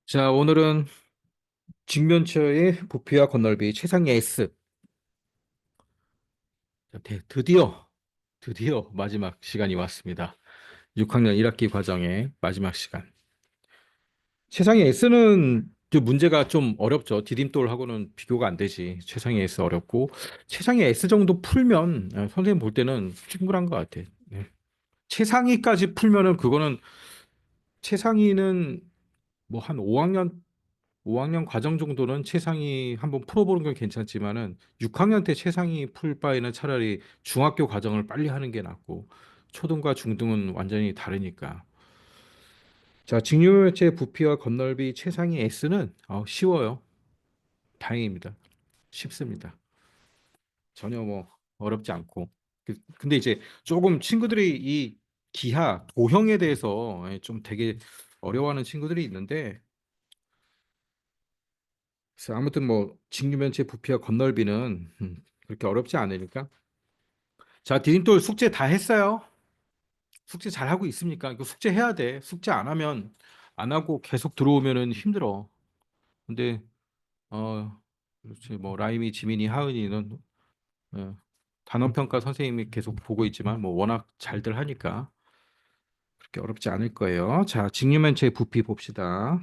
자, 오늘은 직면체의 부피와 건널비 최상의 S. 자, 드디어 마지막 시간이 왔습니다. 6학년 1학기 과정의 마지막 시간. 최상의 S는 문제가 좀 어렵죠. 디딤돌하고는 비교가 안 되지. 최상의 S 어렵고 최상의 S 정도 풀면 선생님 볼 때는 충분한 것 같아. 네. 최상위까지 풀면은 그거는 최상위는 뭐 한 5학년 과정 정도는 최상위 한번 풀어보는 건 괜찮지만은 6학년 때 최상위 풀 바에는 차라리 중학교 과정을 빨리 하는 게 낫고 초등과 중등은 완전히 다르니까. 자, 직류면체 부피와 건널비 최상위 S는 쉬워요. 다행입니다. 쉽습니다. 전혀 뭐 어렵지 않고. 근데 이제 조금 친구들이 이 기하, 도형에 대해서 좀 되게 어려워하는 친구들이 있는데 그래서 아무튼 뭐 직류면체 부피와 건널비는 그렇게 어렵지 않으니까. 자, 디딤돌 숙제 다 했어요? 숙제 잘 하고 있습니까? 이거 숙제 해야 돼. 숙제 안 하면 안 하고 계속 들어오면은 힘들어. 근데 그렇지 뭐 라임이, 지민이, 하은이는 어, 단원 평가 선생님이 계속 보고 있지만 뭐 워낙 잘들 하니까 그렇게 어렵지 않을 거예요. 자, 직류면체 부피 봅시다.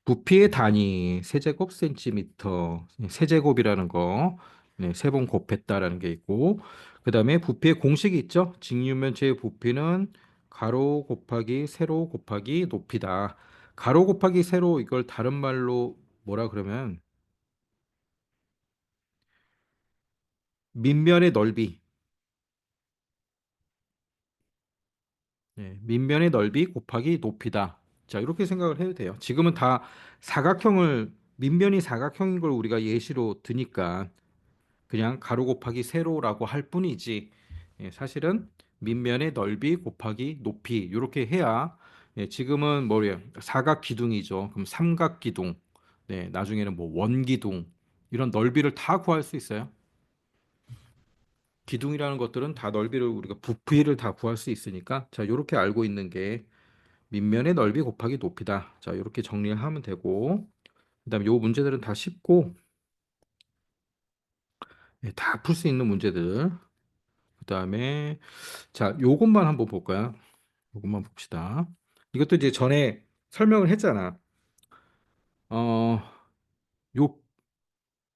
부피의 단위 세제곱 센티미터, 세제곱이라는 거, 네, 세 번 곱했다라는 게 있고, 그 다음에 부피의 공식이 있죠. 직육면체의 부피는 가로 곱하기 세로 곱하기 높이다. 가로 곱하기 세로 이걸 다른 말로 뭐라 그러면 밑면의 넓이, 밑면의 넓이 곱하기 높이다. 자, 이렇게 생각을 해도 돼요. 지금은 다 사각형을 밑면이 사각형인 걸 우리가 예시로 드니까 그냥 가로 곱하기 세로라고 할 뿐이지 사실은 밑면의 넓이 곱하기 높이 이렇게 해야 지금은 뭐예요? 사각 기둥이죠. 그럼 삼각 기둥, 나중에는 뭐 원기둥 이런 넓이를 다 구할 수 있어요. 기둥이라는 것들은 다 넓이를 우리가 부피를 다 구할 수 있으니까 자 이렇게 알고 있는 게 밑면의 넓이 곱하기 높이다. 자 이렇게 정리를 하면 되고 그다음에 요 문제들은 다 쉽고 다 풀 수 있는 문제들. 그다음에 자, 요것만 한번 볼까요? 요것만 봅시다. 이것도 이제 전에 설명을 했잖아. 어, 요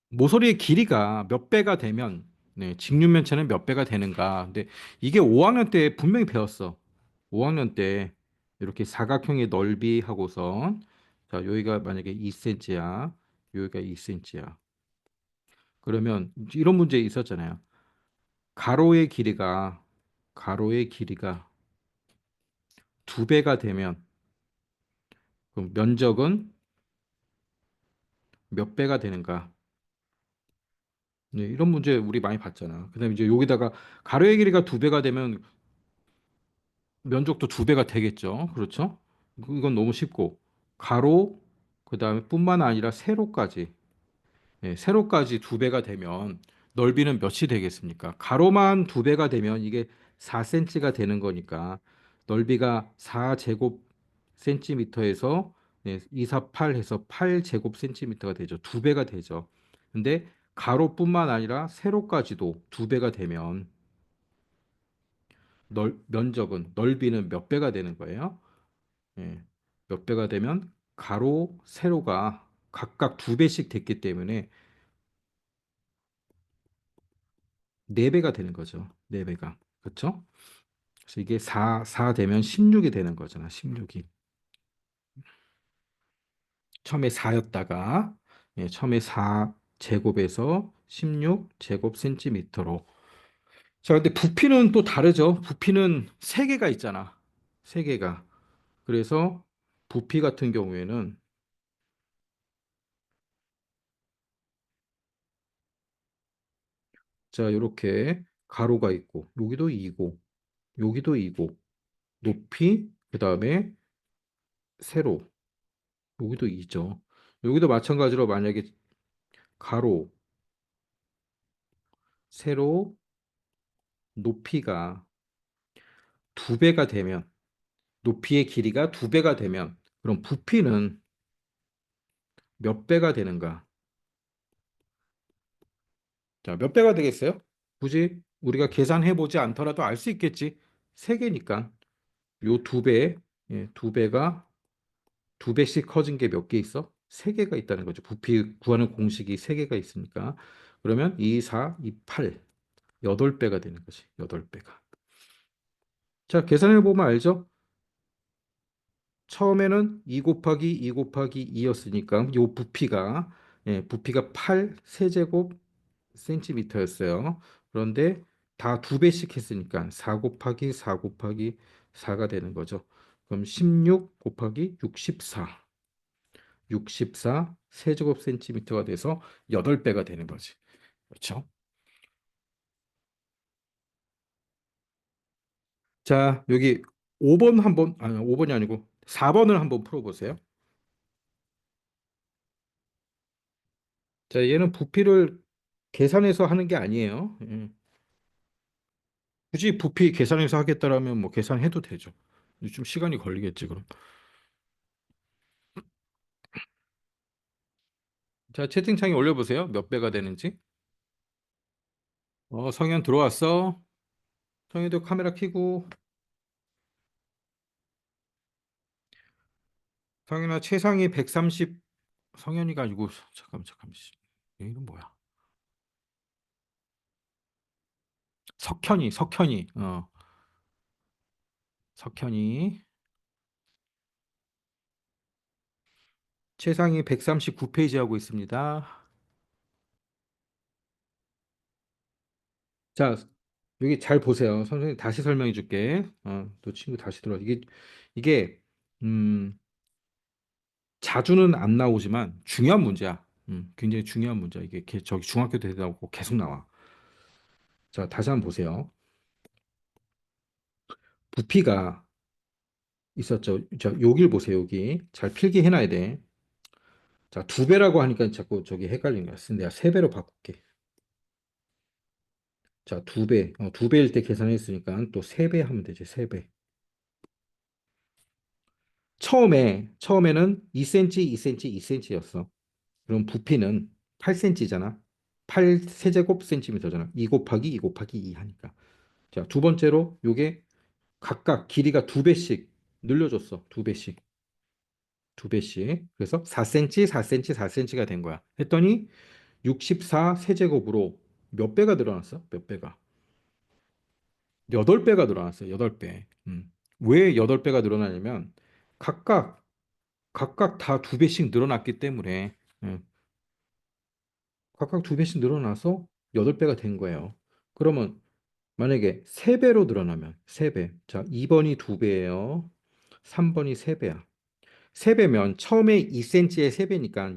모서리의 길이가 몇 배가 되면 직육면체는 몇 배가 되는가. 근데 이게 5학년 때 분명히 배웠어. 5학년 때 이렇게 사각형의 넓이 하고선 자, 여기가 만약에 2cm야. 여기가 2cm야. 그러면 이런 문제 있었잖아요. 가로의 길이가 가로의 길이가 두 배가 되면 그럼 면적은 몇 배가 되는가? 네, 이런 문제 우리 많이 봤잖아. 그다음에 이제 여기다가 가로의 길이가 두 배가 되면 면적도 두 배가 되겠죠. 그렇죠? 이건 너무 쉽고 가로 그다음에 뿐만 아니라 세로까지 세로까지 두 배가 되면 넓이는 몇이 되겠습니까? 가로만 두 배가 되면 이게 4cm가 되는 거니까 넓이가 4제곱 센티미터에서 2, 4, 8 해서 8제곱 센티미터가 되죠. 두 배가 되죠. 근데 가로뿐만 아니라 세로까지도 두 배가 되면 면적은 넓이는 몇 배가 되는 거예요? 예, 몇 배가 되면 가로, 세로가 각각 두 배씩 됐기 때문에 네 배가 되는 거죠. 네 배가. 그렇죠? 그래서 이게 4 되면 16이 되는 거잖아. 16이. 처음에 4였다가 처음에 4 제곱에서 16 제곱 센티미터로. 자, 근데 부피는 또 다르죠. 부피는 세 개가 있잖아. 세 개가. 그래서 부피 같은 경우에는 자, 이렇게 가로가 있고 여기도 2고 여기도 2고 높이 그다음에 세로 여기도 2죠. 여기도 마찬가지로 만약에 가로, 세로, 높이가 두 배가 되면 높이의 길이가 두 배가 되면 그럼 부피는 몇 배가 되는가? 자, 몇 배가 되겠어요? 굳이 우리가 계산해 보지 않더라도 알 수 있겠지. 세 개니까 요 두 배, 예, 두 배가 두 배씩 커진 게 몇 개 있어? 세 개가 있다는 거죠. 부피 구하는 공식이 세 개가 있으니까. 그러면 2, 4, 2, 8, 여덟 배가 되는 거지. 여덟 배가. 자, 계산해 보면 알죠? 처음에는 2 곱하기 2 곱하기 2였으니까 요 부피가 부피가 8 세제곱 센티미터였어요. 그런데 다 두 배씩 했으니까 4 곱하기 4 곱하기 4가 되는 거죠. 그럼 16 곱하기 64, 64 세제곱 센티미터가 돼서 8배가 되는 거지. 그렇죠? 자, 여기 5번 한번, 아니, 5번이 아니고 4번을 한번 풀어보세요. 자, 얘는 부피를 계산해서 하는 게 아니에요. 굳이 부피 계산해서 하겠다라면 뭐 계산해도 되죠. 좀 시간이 걸리겠지, 그럼. 자, 채팅창에 올려보세요. 몇 배가 되는지. 성현 들어왔어. 성현도 카메라 켜고. 성현아, 최상위 130, 성현이가 아니고, 잠깐만. 얘 이름 뭐야? 석현이. 석현이. 최상위 139페이지 하고 있습니다. 자, 여기 잘 보세요. 선생님 다시 설명해 줄게. 또 친구 다시 들어. 이게, 음, 자주는 안 나오지만 중요한 문제야. 굉장히 중요한 문제야. 이게 저기 중학교 때 나오고 계속 나와. 자, 다시 한번 보세요. 부피가 있었죠. 자, 여길 보세요. 여기 잘 필기해 놔야 돼. 자, 두 배라고 하니까 자꾸 저기 헷갈리는 거야. 내가 세 배로 바꿀게. 자, 두 배. 두 배일 때 계산했으니까 또 세 배 하면 되지. 세 배. 처음에는 2cm, 2cm, 2cm였어. 그럼 부피는 8cm잖아. 8 세제곱 센티미터잖아. 2 곱하기 2 곱하기 2 하니까. 자, 두 번째로 요게 각각 길이가 두 배씩 늘려줬어. 두 배씩. 두 배씩. 그래서 4cm, 4cm, 4cm가 된 거야. 했더니 64 세제곱으로 몇 배가 늘어났어? 몇 배가? 8배가 늘어났어요. 8배. 왜 8배가 늘어나냐면 각각 다 두 배씩 늘어났기 때문에 각각 두 배씩 늘어나서 8배가 된 거예요. 그러면 만약에 세배로 늘어나면 세배 자, 2번이 두배예요 3번이 세배야 세배면 처음에 2cm의 세배니까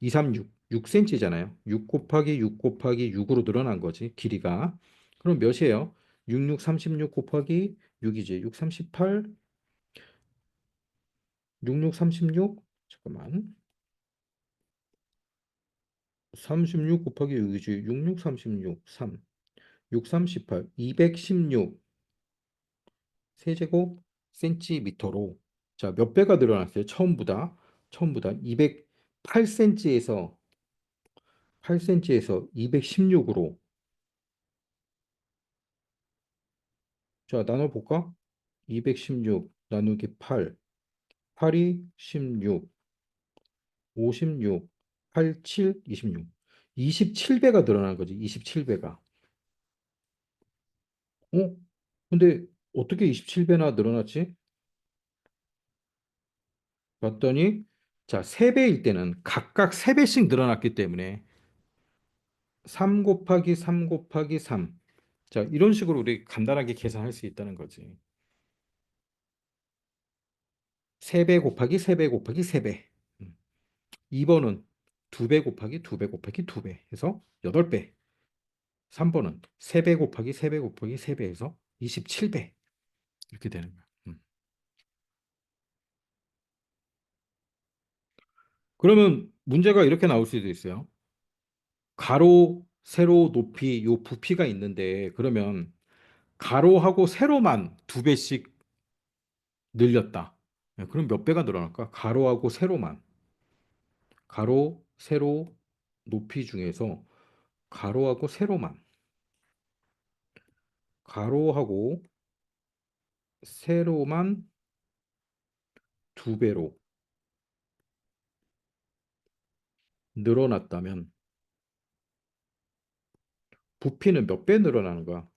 2, 3, 6, 6cm잖아요. 6 곱하기 6 곱하기 6으로 늘어난 거지, 길이가. 그럼 몇이에요? 6, 6, 36 곱하기 6이지. 6, 38, 6, 6, 36, 잠깐만. 36 곱하기 6이지. 6, 6, 36, 3, 6, 38, 216 세제곱 센티미터로 자, 몇 배가 늘어났어요? 처음보다 208cm에서 8cm에서 216으로 자, 나눠볼까? 216 나누기 8 8이 16 56 87 26 27배가 늘어난 거지. 27배가. 어? 근데 어떻게 27배나 늘어났지? 봤더니 자, 3배일 때는 각각 3배씩 늘어났기 때문에 3 곱하기 3 곱하기 3. 자, 이런 식으로 우리 간단하게 계산할 수 있다는 거지. 3배 곱하기 3배 곱하기 3배. 2번은 2배 곱하기 2배 곱하기 2배 해서 8배. 3번은 3배 곱하기 3배 곱하기 3배 해서 27배. 이렇게 되는 거야. 그러면 문제가 이렇게 나올 수도 있어요. 가로, 세로, 높이, 요 부피가 있는데 그러면 가로하고 세로만 두 배씩 늘렸다. 그럼 몇 배가 늘어날까? 가로하고 세로만. 가로, 세로, 높이 중에서 가로하고 세로만. 가로하고 세로만 두 배로 늘어났다면 부피는 몇 배 늘어나는 거야?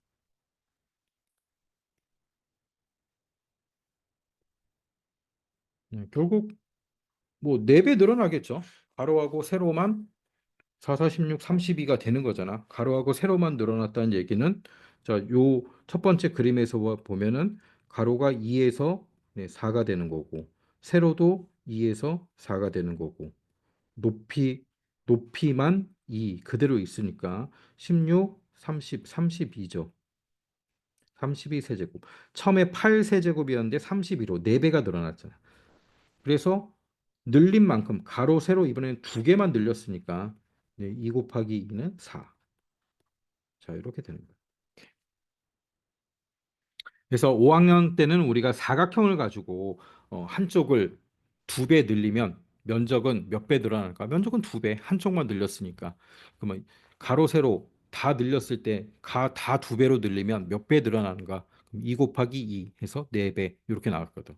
결국 뭐 네 배 늘어나겠죠. 가로하고 세로만 4, 4, 16, 32가 되는 거잖아. 가로하고 세로만 늘어났다는 얘기는 자, 요 첫 번째 그림에서 보면은 가로가 2에서 4가 되는 거고 세로도 2에서 4가 되는 거고 높이 높이만 2 그대로 있으니까 16, 30, 32죠. 32 세제곱. 처음에 8 세제곱이었는데 32로 4배가 늘어났잖아. 그래서 늘린 만큼 가로 세로 이번에는 두 개만 늘렸으니까 2 곱하기 2는 4. 자, 이렇게 되는 거예요. 그래서 5학년 때는 우리가 사각형을 가지고 한쪽을 두 배 늘리면 면적은 몇 배 늘어날까? 면적은 두 배, 한쪽만 늘렸으니까. 그러면 가로 세로 다 늘렸을 때 다 두 배로 늘리면 몇 배 늘어나는가? 그럼 2 곱하기 2 해서 4배 이렇게 나왔거든.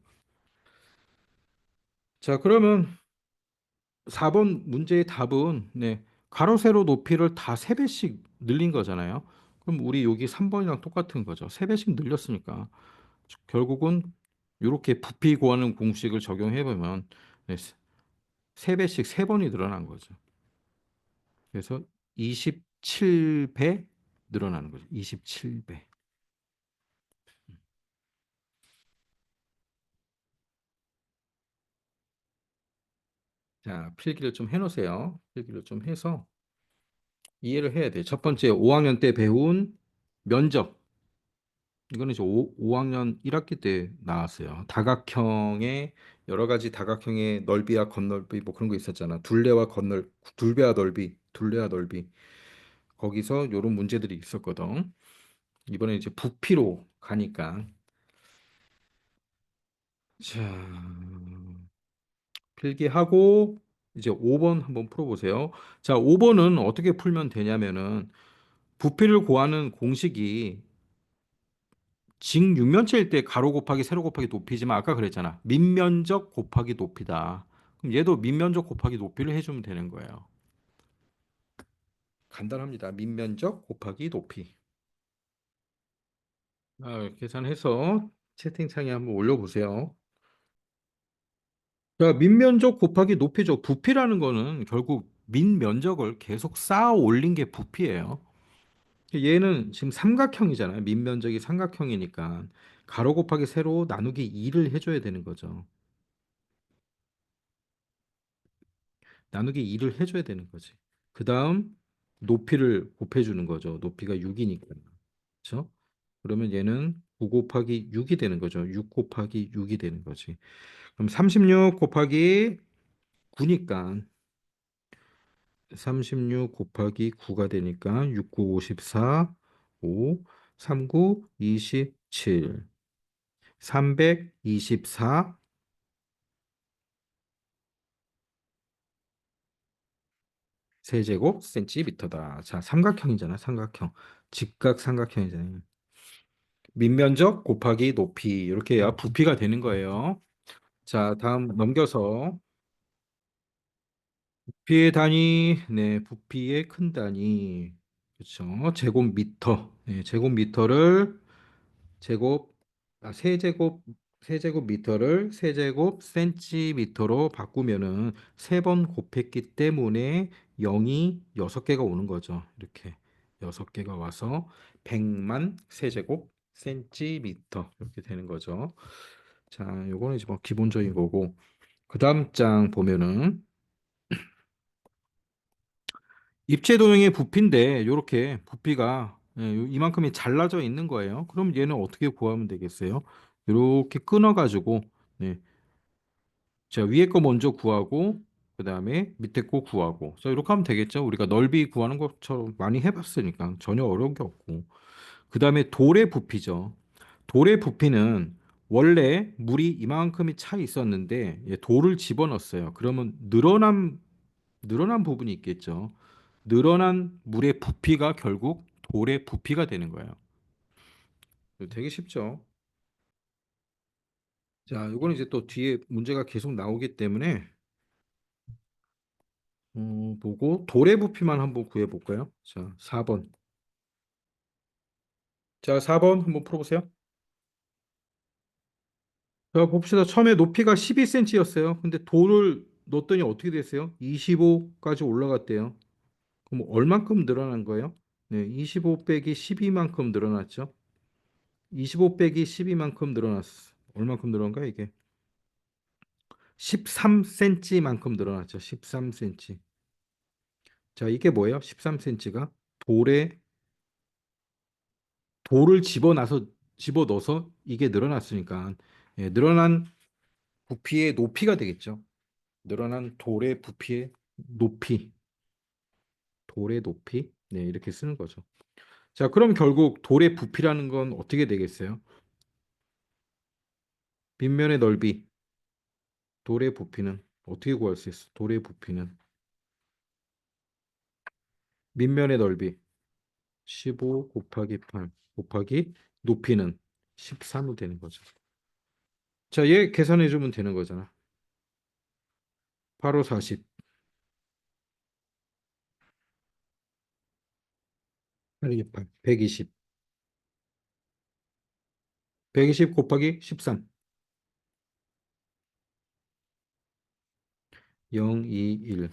자, 그러면 4번 문제의 답은 가로 세로 높이를 다 3배씩 늘린 거잖아요. 그럼 우리 여기 3번이랑 똑같은 거죠. 3배씩 늘렸으니까 결국은 이렇게 부피 구하는 공식을 적용해 보면 3배씩 3번이 늘어난 거죠. 그래서 27배 늘어나는 거죠. 27배. 자, 필기를 좀 해놓으세요. 필기를 좀 해서 이해를 해야 돼요. 첫 번째 5학년 때 배운 면적. 이거는 이제 5학년 1학기 때 나왔어요. 다각형의 여러 가지 다각형의 넓이와 겉넓이 뭐 그런 거 있었잖아. 둘배와 넓이, 둘레와 넓이. 거기서 이런 문제들이 있었거든. 이번에 이제 부피로 가니까 자, 필기하고 이제 5번 한번 풀어보세요. 자, 5번은 어떻게 풀면 되냐면은 부피를 구하는 공식이 직육면체일 때 가로 곱하기 세로 곱하기 높이지만 아까 그랬잖아. 밑면적 곱하기 높이다. 그럼 얘도 밑면적 곱하기 높이를 해주면 되는 거예요. 간단합니다. 밑면적 곱하기 높이. 계산해서 채팅창에 한번 올려보세요. 자, 밑면적 곱하기 높이죠. 부피라는 거는 결국 밑면적을 계속 쌓아 올린 게 부피예요. 얘는 지금 삼각형이잖아요. 밑면적이 삼각형이니까 가로 곱하기 세로 나누기 2를 해줘야 되는 거죠. 나누기 2를 해줘야 되는 거지. 그 다음 높이를 곱해주는 거죠. 높이가 6이니까. 그렇죠? 그러면 얘는 9 곱하기 6이 되는 거죠. 6 곱하기 6이 되는 거지. 그럼 36 곱하기 9니까 36 곱하기 9가 되니까 6, 9, 54, 5, 3, 9, 27, 324 세제곱 센티미터다. 자, 삼각형이잖아, 삼각형. 직각 삼각형이잖아요. 밑면적 곱하기 높이 이렇게 해야 부피가 되는 거예요. 자, 다음 넘겨서 부피의 단위, 부피의 큰 단위, 그렇죠? 제곱미터, 제곱미터를 제곱, 세제곱 세제곱 센티미터로 바꾸면은 세 번 곱했기 때문에 0이 6개가 오는 거죠. 이렇게 6개가 와서 100만 세제곱 센티미터 이렇게 되는 거죠. 자, 요거는 이제 뭐 기본적인 거고 그 다음 장 보면은 입체 도형의 부피인데 요렇게 부피가 이만큼이 잘라져 있는 거예요. 그럼 얘는 어떻게 구하면 되겠어요? 이렇게 끊어가지고 네, 자 위에 거 먼저 구하고 그 다음에 밑에 거 구하고 자 이렇게 하면 되겠죠. 우리가 넓이 구하는 것처럼 많이 해봤으니까 전혀 어려운 게 없고 그 다음에 돌의 부피죠. 돌의 부피는 원래 물이 이만큼이 차 있었는데 예, 돌을 집어넣었어요. 그러면 늘어난 부분이 있겠죠. 늘어난 물의 부피가 결국 돌의 부피가 되는 거예요. 되게 쉽죠. 자, 이거는 이제 또 뒤에 문제가 계속 나오기 때문에 보고 돌의 부피만 한번 구해 볼까요? 자, 4번. 자, 4번 한번 풀어보세요. 자, 봅시다. 처음에 높이가 12cm였어요. 근데 돌을 넣었더니 어떻게 됐어요? 25까지 올라갔대요. 그럼 얼만큼 늘어난 거예요? 네, 25 빼기 12만큼 늘어났죠. 25 빼기 12만큼 늘어났어. 얼만큼 늘어난가 이게? 13cm만큼 늘어났죠. 13cm. 자, 이게 뭐예요? 13cm가 돌을 집어넣어서 이게 늘어났으니까 예, 늘어난 부피의 높이가 되겠죠. 늘어난 돌의 부피의 높이, 돌의 높이. 네, 이렇게 쓰는 거죠. 자, 그럼 결국 돌의 부피라는 건 어떻게 되겠어요? 빗면의 넓이, 돌의 부피는 어떻게 구할 수 있어? 돌의 부피는 밑면의 넓이 15 곱하기 8 곱하기 높이는 13이 되는 거죠. 자, 얘 계산해 주면 되는 거잖아. 8호 40, 8이 8, 120. 120 곱하기 13, 0, 2, 1,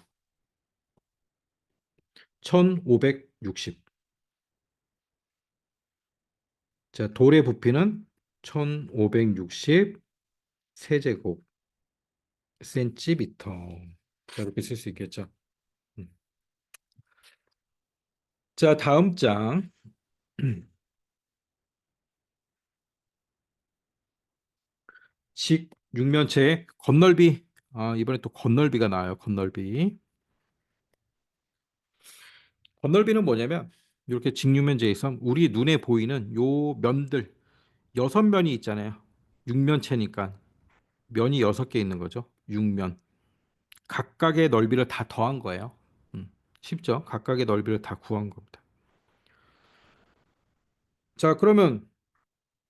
1560. 자, 돌의 부피는 1560 세제곱 센티미터. 자, 이렇게 쓸 수 있겠죠. 음. 자, 다음 장. 직 육면체의 건널비. 아, 이번에 또 건널비가 나와요. 건널비. 건널비는 뭐냐면 이렇게 직육면체에서 우리 눈에 보이는 요 면들 여섯 면이 있잖아요. 육면체니까 면이 여섯 개 있는 거죠. 육면. 각각의 넓이를 다 더한 거예요. 쉽죠? 각각의 넓이를 다 구한 겁니다. 자, 그러면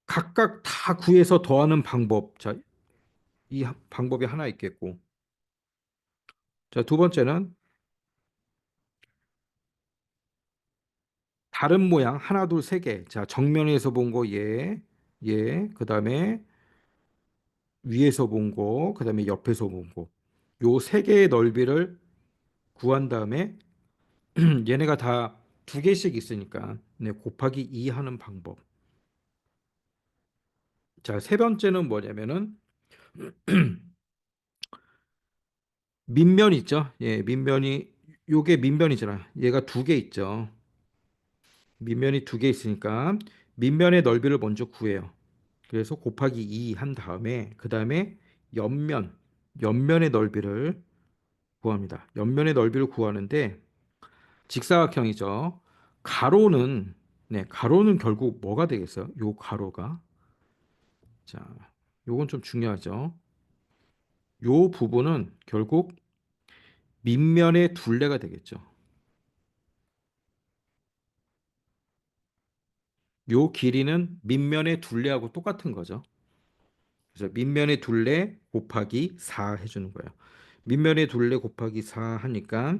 각각 다 구해서 더하는 방법. 자, 이 방법이 하나 있겠고. 자, 두 번째는 다른 모양 하나, 둘, 세 개. 자, 정면에서 본 거 얘, 얘, 그다음에 위에서 본 거, 그다음에 옆에서 본 거. 요 세 개의 넓이를 구한 다음에 얘네가 다 두 개씩 있으니까 네, 곱하기 2 하는 방법. 자, 세 번째는 뭐냐면은 밑면 있죠? 예, 밑면이 요게 밑면이잖아. 얘가 두 개 있죠. 밑면이 두 개 있으니까 밑면의 넓이를 먼저 구해요. 그래서 곱하기 2 한 다음에 그다음에 옆면 옆면의 넓이를 구합니다. 옆면의 넓이를 구하는데 직사각형이죠. 가로는 가로는 결국 뭐가 되겠어요? 요 가로가 자, 요건 좀 중요하죠. 요 부분은 결국 밑면의 둘레가 되겠죠. 요 길이는 밑면의 둘레하고 똑같은 거죠. 그래서 밑면의 둘레 곱하기 4 해주는 거예요. 밑면의 둘레 곱하기 4 하니까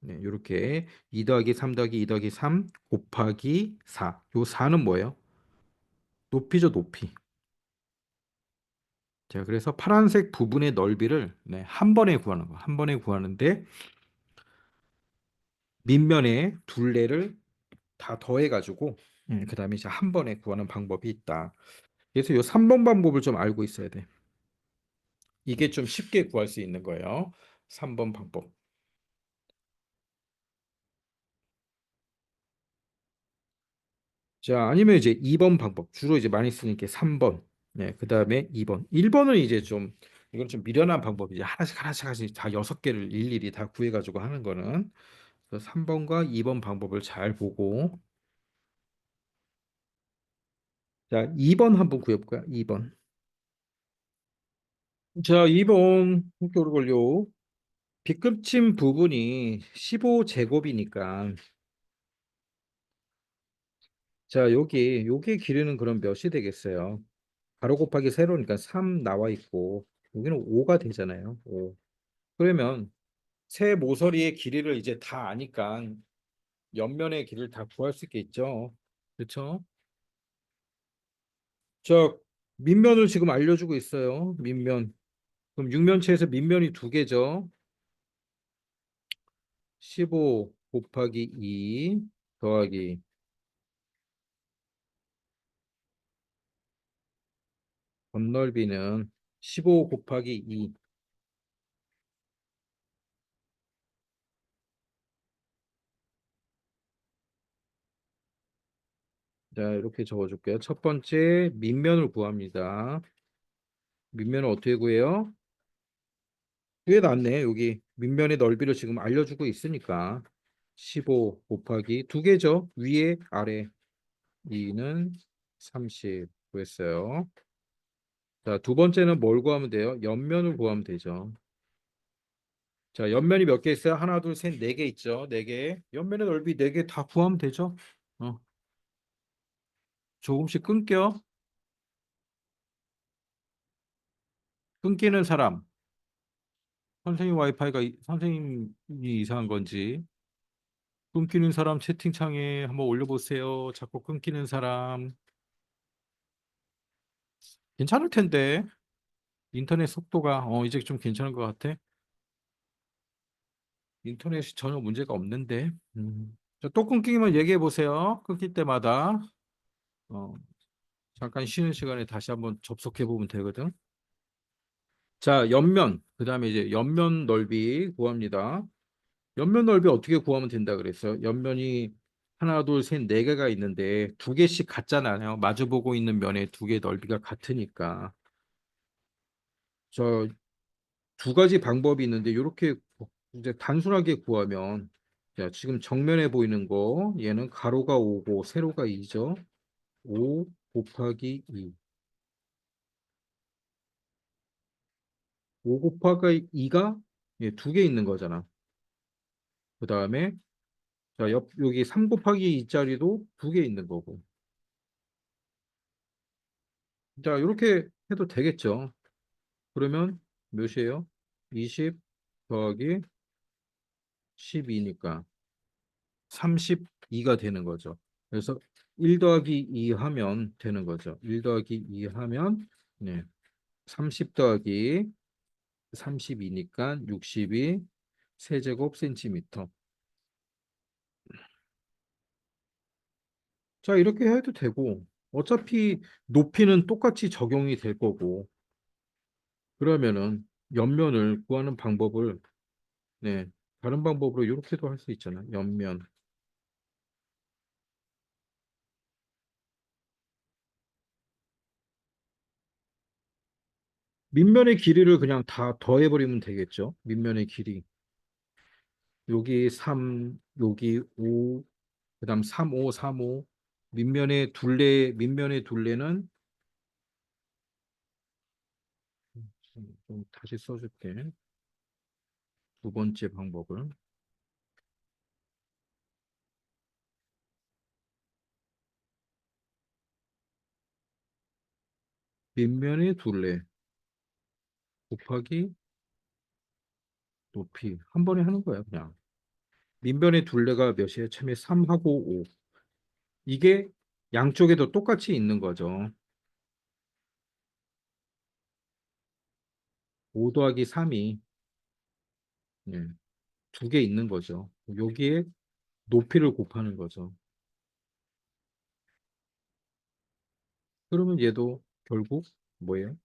네, 이렇게 2 더하기 3 더하기 2 더하기 3 곱하기 4. 요 4는 뭐예요? 높이죠, 높이. 자, 그래서 파란색 부분의 넓이를 네, 한 번에 구하는 거. 한 번에 구하는데 밑면의 둘레를 다 더해 가지고 그다음에 이제 한 번에 구하는 방법이 있다. 그래서 요 3번 방법을 좀 알고 있어야 돼. 이게 좀 쉽게 구할 수 있는 거예요. 3번 방법. 자, 아니면 이제 2번 방법. 주로 이제 많이 쓰는 게 3번. 네, 그다음에 2번. 1번은 이제 좀 이건 좀 미련한 방법이지. 하나씩 다 여섯 개를 일일이 다 구해 가지고 하는 거는 그래서 3번과 2번 방법을 잘 보고 자, 2번 한번 구해볼까요? 2번. 자, 2번 이렇게 오래 걸려. B급침 부분이 15제곱이니까 자, 여기 길이는 그럼 몇이 되겠어요? 가로 곱하기 세로니까 3 나와 있고 여기는 5가 되잖아요. 5. 그러면 세 모서리의 길이를 이제 다 아니까 옆면의 길이를 다 구할 수 있겠죠. 그렇죠? 저 밑면을 지금 알려주고 있어요. 밑면. 그럼 육면체에서 밑면이 두 개죠. 15 곱하기 2 더하기 건널비는 15 곱하기 2. 자, 이렇게 적어줄게요. 첫 번째 밑면을 구합니다. 밑면을 어떻게 구해요? 위에 놨네. 여기 밑면의 넓이를 지금 알려주고 있으니까 15 곱하기 두 개죠. 위에 아래 2는 30 구했어요. 자, 두 번째는 뭘 구하면 돼요? 옆면을 구하면 되죠. 자, 옆면이 몇 개 있어요? 하나, 둘, 셋, 네 개 있죠. 네 개. 옆면의 넓이 네 개 다 구하면 되죠. 어, 조금씩 끊겨. 끊기는 사람. 선생님 와이파이가 선생님이 이상한 건지. 끊기는 사람 채팅창에 한번 올려보세요. 자꾸 끊기는 사람. 괜찮을 텐데. 인터넷 속도가 이제 좀 괜찮은 것 같아. 인터넷이 전혀 문제가 없는데. 자, 또 끊기면 얘기해 보세요. 끊길 때마다 어, 잠깐 쉬는 시간에 다시 한번 접속해 보면 되거든. 자, 옆면. 그다음에 이제 옆면 넓이 구합니다. 옆면 넓이 어떻게 구하면 된다 그랬어요? 옆면이 하나, 둘, 셋, 네 개가 있는데 두 개씩 같잖아요. 마주보고 있는 면에 두 개 넓이가 같으니까. 저 두 가지 방법이 있는데 이렇게 이제 단순하게 구하면 자, 지금 정면에 보이는 거 얘는 가로가 5고 세로가 2죠. 5 곱하기 2. 5 곱하기 2가 두 개 있는 거잖아. 그 다음에 자, 여기 3 곱하기 2짜리도 두 개 있는 거고. 자, 이렇게 해도 되겠죠. 그러면 몇이에요? 20 더하기 12니까 32가 되는 거죠. 그래서 1 더하기 2 하면 되는 거죠. 1 더하기 2 하면 네. 30 더하기 32니까 62 세제곱 센티미터. 자, 이렇게 해도 되고 어차피 높이는 똑같이 적용이 될 거고 그러면은 옆면을 구하는 방법을 네. 다른 방법으로 이렇게도 할 수 있잖아. 옆면. 밑면의 길이를 그냥 다 더해버리면 되겠죠. 밑면의 길이. 여기 3, 여기 5, 그다음 3, 5, 3, 5. 밑면의 둘레는 좀 다시 써줄게. 두 번째 방법을. 밑면의 둘레 곱하기 높이. 한 번에 하는 거야, 그냥. 밑면의 둘레가 몇이에요? 처음에 3하고 5. 이게 양쪽에도 똑같이 있는 거죠. 5 더하기 3이 두 개 있는 거죠. 여기에 높이를 곱하는 거죠. 그러면 얘도 결국 뭐예요?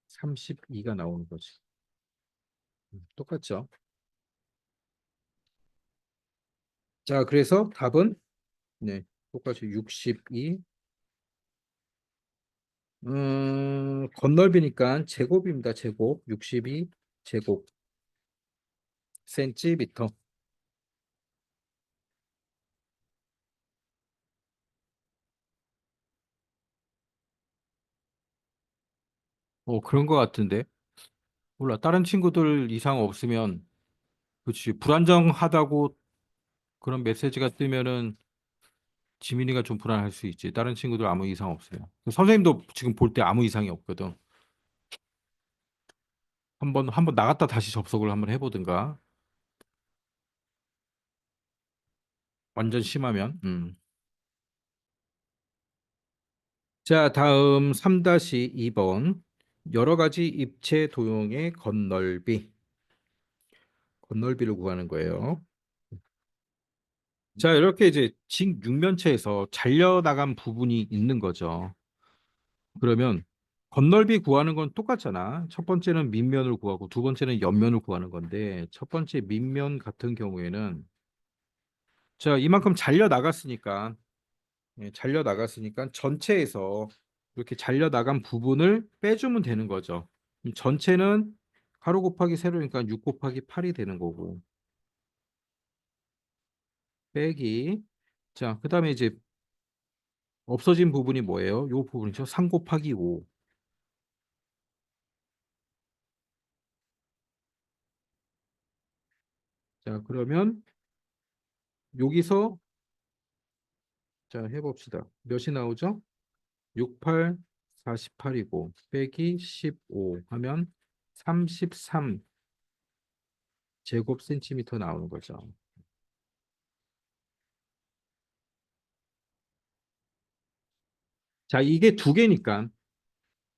32가 나오는 거지. 똑같죠? 자, 그래서 답은 똑같이 62. 건널비니까 제곱입니다. 제곱. 62 제곱 센티미터. 그런 거 같은데. 몰라. 다른 친구들 이상 없으면, 그렇지. 불안정하다고 그런 메시지가 뜨면은 지민이가 좀 불안할 수 있지. 다른 친구들 아무 이상 없어요. 선생님도 지금 볼 때 아무 이상이 없거든. 한번 나갔다 다시 접속을 한번 해보든가. 완전 심하면. 자, 다음 3-2번. 여러 가지 입체 도형의 건널비. 건널비를 구하는 거예요. 자, 이렇게 이제 직육면체에서 잘려나간 부분이 있는 거죠. 그러면 건널비 구하는 건 똑같잖아. 첫 번째는 밑면을 구하고 두 번째는 옆면을 구하는 건데 첫 번째 밑면 같은 경우에는 자, 이만큼 잘려나갔으니까 잘려나갔으니까 전체에서 이렇게 잘려나간 부분을 빼주면 되는 거죠. 이 전체는 가로 곱하기 세로니까 6 곱하기 8이 되는 거고 빼기 자, 그다음에 이제 없어진 부분이 뭐예요? 요 부분이죠. 3 곱하기 5. 자, 그러면 여기서 자, 해봅시다. 몇이 나오죠? 6, 8, 48이고 빼기 15 하면 33 제곱 센티미터 나오는 거죠. 자, 이게 두 개니까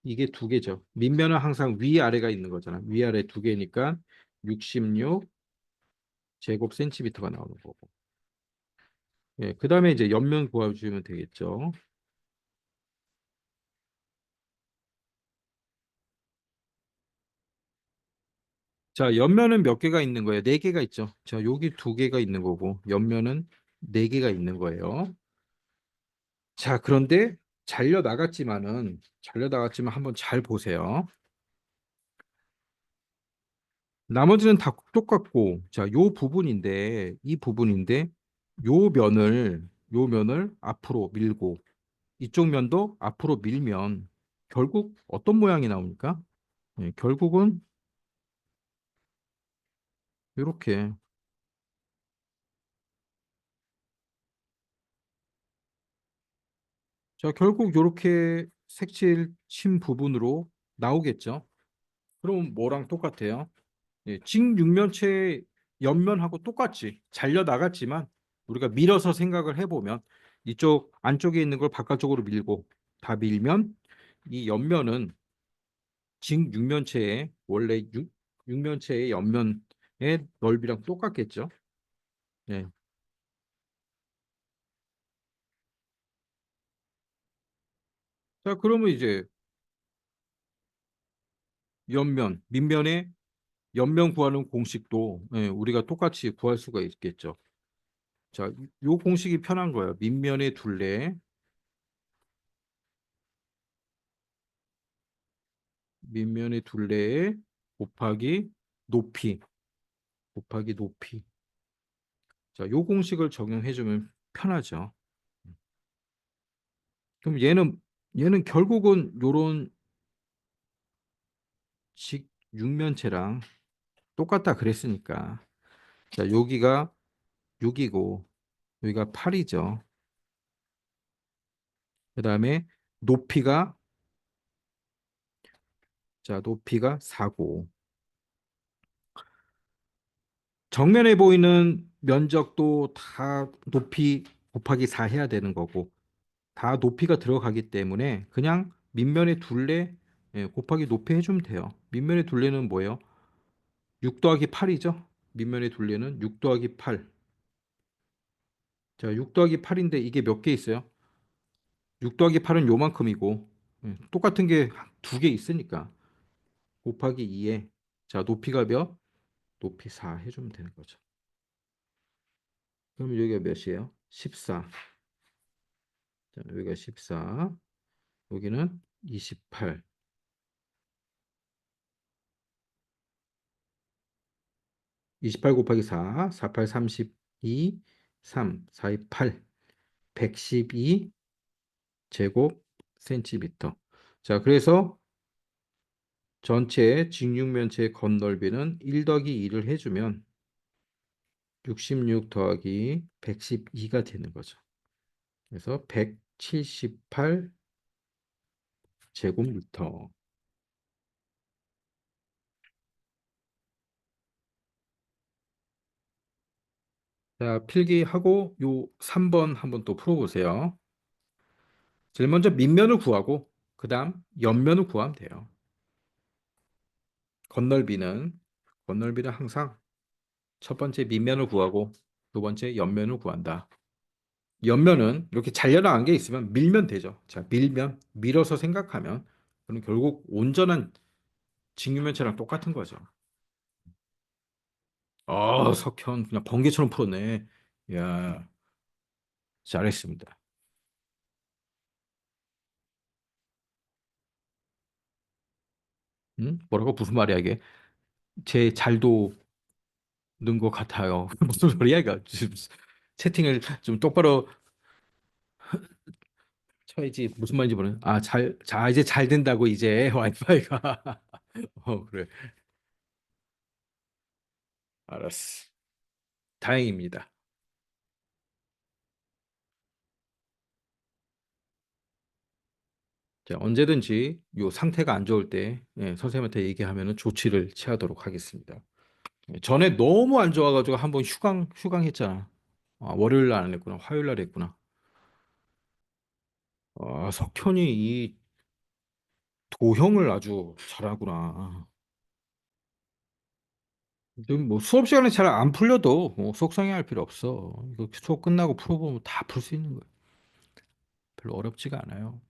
이게 두 개죠. 밑면은 항상 위아래가 있는 거잖아. 위아래 두 개니까 66 제곱 센티미터가 나오는 거고. 예, 그다음에 이제 옆면 구해주면 되겠죠. 자, 옆면은 몇 개가 있는 거예요? 네 개가 있죠. 자, 여기 두 개가 있는 거고 옆면은 네 개가 있는 거예요. 자, 그런데 잘려 나갔지만 한번 잘 보세요. 나머지는 다 똑같고, 자, 요 면을 앞으로 밀고, 이쪽 면도 앞으로 밀면, 결국 어떤 모양이 나옵니까? 예, 결국은 이렇게. 자, 결국 이렇게 색칠 친 부분으로 나오겠죠? 그럼 뭐랑 똑같아요? 예, 직육면체 옆면하고 똑같이 잘려 나갔지만 우리가 밀어서 생각을 해보면 이쪽 안쪽에 있는 걸 바깥쪽으로 밀고 다 밀면 이 옆면은 직육면체의 원래 육면체의 옆면의 넓이랑 똑같겠죠. 예. 자, 그러면 이제 밑면의 옆면 구하는 공식도 예, 우리가 똑같이 구할 수가 있겠죠. 자, 요 공식이 편한 거예요. 밑면의 둘레에 곱하기 높이, 곱하기 높이. 자, 요 공식을 적용해주면 편하죠. 그럼 얘는 결국은 요런 직육면체랑 똑같다 그랬으니까. 자, 여기가 6이고, 여기가 8이죠. 그 다음에 높이가, 자, 높이가 4고, 정면에 보이는 면적도 다 높이 곱하기 4 해야 되는 거고, 다 높이가 들어가기 때문에 그냥 밑면의 둘레 예, 곱하기 높이 해주면 돼요. 밑면의 둘레는 뭐예요? 6 더하기 8이죠? 밑면의 둘레는 6 더하기 8. 자, 6 더하기 8인데 이게 몇 개 있어요? 6 더하기 8은 요만큼이고 똑같은 게 두 개 있으니까 곱하기 2에 자, 높이가 몇? 높이 4 해주면 되는 거죠. 그럼 여기가 몇이에요? 14. 자, 여기가 14. 여기는 28. 28 곱하기 4, 48, 32, 3, 4, 8, 112 제곱 센티미터. 자, 그래서 전체 직육면체 건널비는 1 더하기 2를 해주면 66 더하기 112가 되는 거죠. 그래서 178 제곱미터. 자, 필기하고 요 3번 한번 또 풀어보세요. 제일 먼저 밑면을 구하고 그다음 옆면을 구하면 돼요. 건널비는 건널비는 항상 첫 번째 밑면을 구하고 두 번째 옆면을 구한다. 옆면은 이렇게 잘려나간 게 있으면 밀면 되죠. 자, 밀면 밀어서 생각하면 그럼 결국 온전한 직육면체랑 똑같은 거죠. 석현 그냥 번개처럼 풀었네. 야, 잘했습니다. 응? 뭐라고 무슨 말이야 이게? 제 잘도 는 것 같아요. 무슨 소리야 이거? 지금 채팅을 좀 똑바로 쳐야지 무슨 말인지 모르는. 자 이제 잘 된다고 이제 와이파이가. 그래. 알았어. 다행입니다. 자, 언제든지 요 상태가 안 좋을 때 선생님한테 얘기하면은 조치를 취하도록 하겠습니다. 전에 너무 안 좋아가지고 한번 휴강했잖아. 월요일 날 안 했구나. 화요일 날 했구나. 석현이 이 도형을 아주 잘하구나. 지금 뭐 수업 시간에 잘 안 풀려도 뭐 속상해할 필요 없어. 이거 수업 끝나고 풀어보면 다 풀 수 있는 거야. 별로 어렵지가 않아요.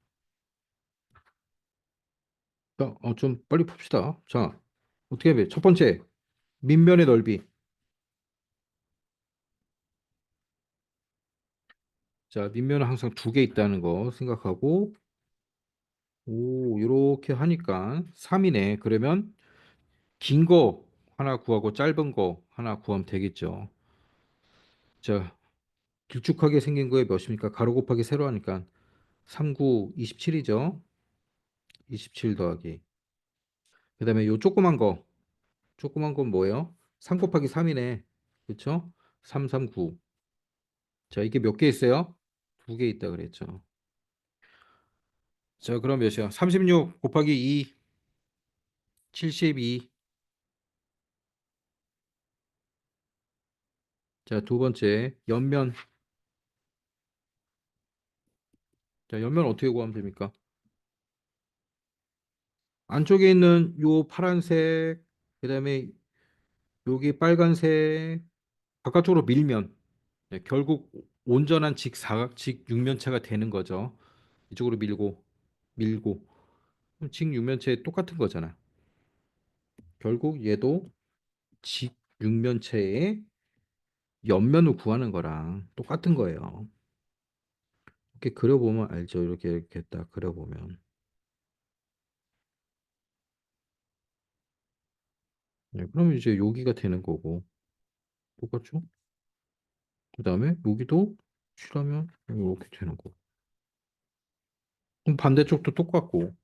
자, 좀 빨리 풉시다. 자, 어떻게 해? 첫 번째, 밑면의 넓이. 자, 밑면은 항상 두 개 있다는 거 생각하고, 이렇게 하니까 3이네. 그러면 긴 거 하나 구하고 짧은 거 하나 구하면 되겠죠. 자, 길쭉하게 생긴 거에 몇입니까? 가로 곱하기 세로 하니까 3, 9, 27이죠. 27 더하기. 그다음에 요 조그만 건 뭐예요? 3 곱하기 3이네. 그렇죠? 3, 3, 9. 자, 이게 몇 개 있어요? 두 개 있다 그랬죠. 자, 그럼 몇이야? 36 곱하기 2, 72. 자, 두 번째, 옆면. 자, 옆면 어떻게 구하면 됩니까? 안쪽에 있는 요 파란색, 그다음에 여기 빨간색, 바깥쪽으로 밀면 결국 온전한 직사각, 직육면체가 되는 거죠. 이쪽으로 밀고. 그럼 직육면체 똑같은 거잖아. 결국 얘도 직육면체의 옆면을 구하는 거랑 똑같은 거예요. 이렇게 그려보면 알죠. 이렇게 딱 그려보면. 그러면 이제 여기가 되는 거고 똑같죠? 그 다음에 여기도 칠하면 이렇게 되는 거고. 그럼 반대쪽도 똑같고.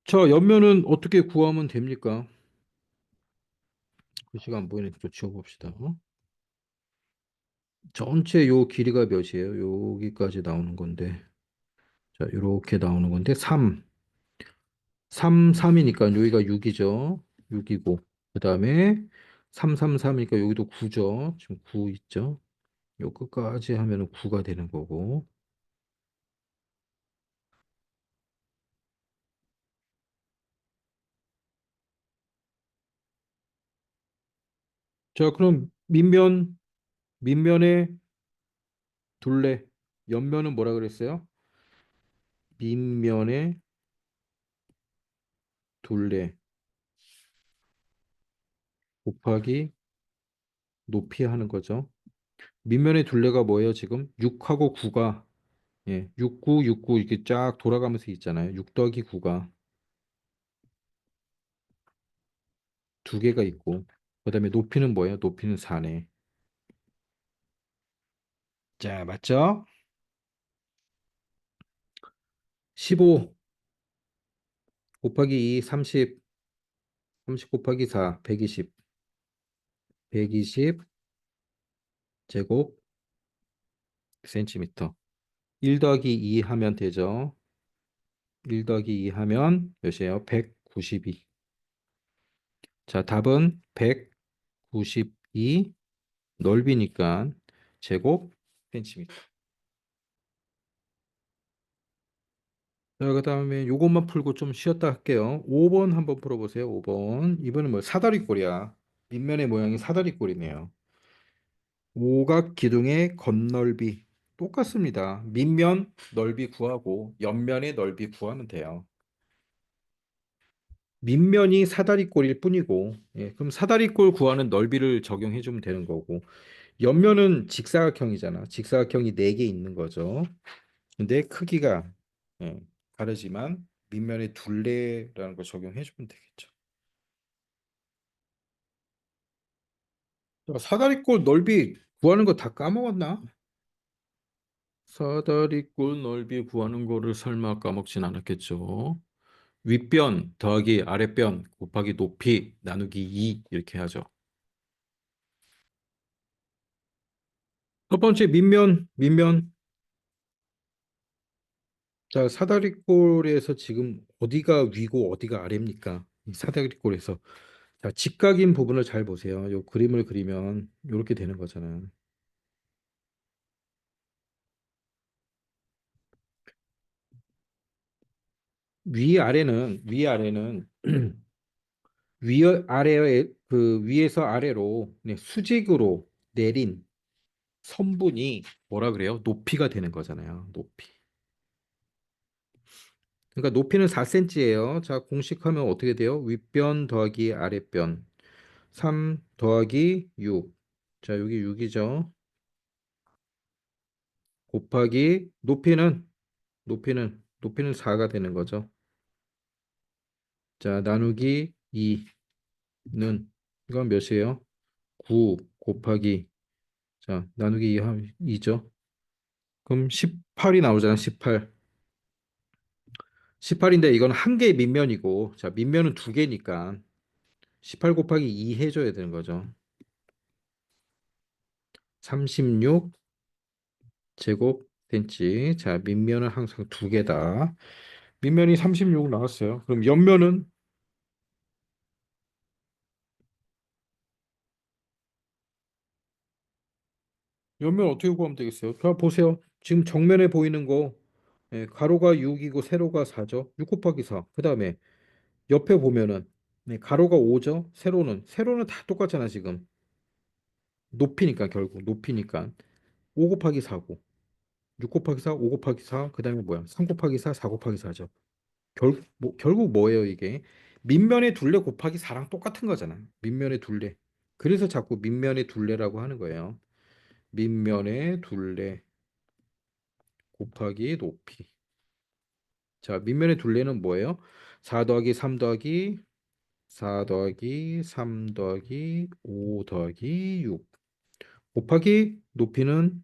자, 옆면은 어떻게 구하면 됩니까? 글씨가 안 보이니까 좀 지워봅시다. 전체 요 길이가 몇이에요? 여기까지 나오는 건데. 자, 이렇게 나오는 건데 3이니까 여기가 6이죠. 6이고. 그다음에 3이니까 여기도 9죠. 지금 9 있죠. 요 끝까지 하면은 9가 되는 거고. 자, 그럼 밑면의 둘레, 옆면은 뭐라 그랬어요? 밑면의 둘레 곱하기 높이 하는 거죠. 밑면의 둘레가 뭐예요, 지금? 6하고 9가 6, 9, 6, 9 이렇게 쫙 돌아가면서 있잖아요. 6 더하기 9가 두 개가 있고 그다음에 높이는 뭐예요? 높이는 4네. 자, 맞죠? 15 곱하기 2, 30, 30 곱하기 4, 120, 120 제곱 센티미터. 1 더하기 2 하면 되죠. 1 더하기 2 하면 몇이에요? 192. 자, 답은 192 넓이니까 제곱 센티미터. 자, 그다음에 요것만 풀고 좀 쉬었다 할게요. 5번 한번 풀어보세요. 5번. 이번엔 뭐 사다리꼴이야. 밑면의 모양이 사다리꼴이네요. 오각 기둥의 건널비 똑같습니다. 밑면 넓이 구하고 옆면의 넓이 구하면 돼요. 밑면이 사다리꼴일 뿐이고, 예, 그럼 사다리꼴 구하는 넓이를 적용해 주면 되는 거고, 옆면은 직사각형이잖아. 직사각형이 4개 있는 거죠. 근데 크기가 예, 다르지만 밑면의 둘레라는 걸 적용해 주면 되겠죠. 사다리꼴 넓이 구하는 거 다 까먹었나? 사다리꼴 넓이 구하는 거를 설마 까먹진 않았겠죠. 윗변 더하기 아랫변 곱하기 높이 나누기 2 이렇게 하죠. 첫 번째 밑면. 자, 사다리꼴에서 지금 어디가 위고 어디가 아래입니까? 이 사다리꼴에서. 자, 직각인 부분을 잘 보세요. 요 그림을 그리면 이렇게 되는 거잖아요. 위아래는 위 아래에 그 위에서 아래로 네, 수직으로 내린 선분이 뭐라 그래요? 높이가 되는 거잖아요. 높이. 그러니까 높이는 4cm예요. 자, 공식하면 어떻게 돼요? 윗변 더하기 아랫변. 3 더하기 6. 자, 여기 6이죠. 곱하기 높이는 4가 되는 거죠. 자, 나누기 2는 이건 몇이에요? 9 곱하기 자, 나누기 2 하면 2죠. 그럼 18이 나오잖아. 18. 18인데 이건 한 개의 밑면이고 자, 밑면은 두 개니까 18 곱하기 2 해줘야 되는 거죠. 36 제곱 센치. 자, 밑면은 항상 두 개다. 밑면이 36 나왔어요. 그럼 옆면 어떻게 구하면 되겠어요? 자, 보세요. 지금 정면에 보이는 거 예, 가로가 6이고 세로가 4죠. 6 곱하기 4. 그다음에 옆에 보면은 네, 가로가 5죠. 세로는 다 똑같잖아, 지금. 높이니까 결국 높이니까 5 곱하기 4고 6 곱하기 4, 5 곱하기 4, 그다음에 뭐야? 3 곱하기 4, 4 곱하기 4죠. 결국 뭐예요, 이게? 밑면의 둘레 곱하기 4랑 똑같은 거잖아. 밑면의 둘레. 그래서 자꾸 밑면의 둘레라고 하는 거예요. 밑면의 둘레 곱하기 높이. 자, 밑면의 둘레는 뭐예요? 4 더하기 3 더하기 4 더하기 3 더하기 5 더하기 6 곱하기 높이는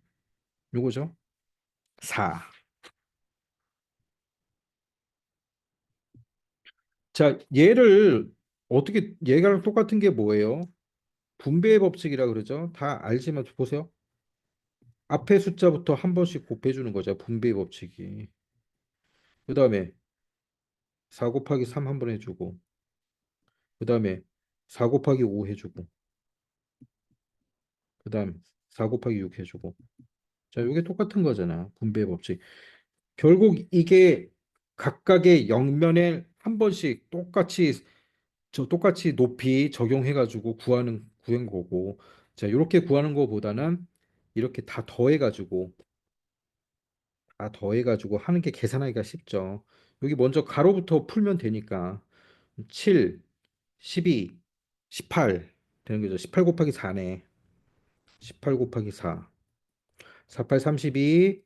요거죠. 4. 자, 얘를 어떻게 얘랑 똑같은 게 뭐예요? 분배의 법칙이라 그러죠. 다 알지만 보세요. 앞에 숫자부터 한 번씩 곱해 주는 거죠. 분배의 법칙이. 그다음에 4 곱하기 3 한 번 해주고 그다음에 4 곱하기 5 해주고 그다음 4 곱하기 6 해주고 자, 이게 똑같은 거잖아. 분배의 법칙. 결국 이게 각각의 영면에 한 번씩 똑같이 높이 적용해 가지고 구한 거고. 자, 이렇게 구하는 거보다는 이렇게 다 더해 가지고 하는 게 계산하기가 쉽죠. 여기 먼저 가로부터 풀면 되니까 7, 12, 18 되는 거죠. 18 곱하기 4네. 18 곱하기 4. 48, 32,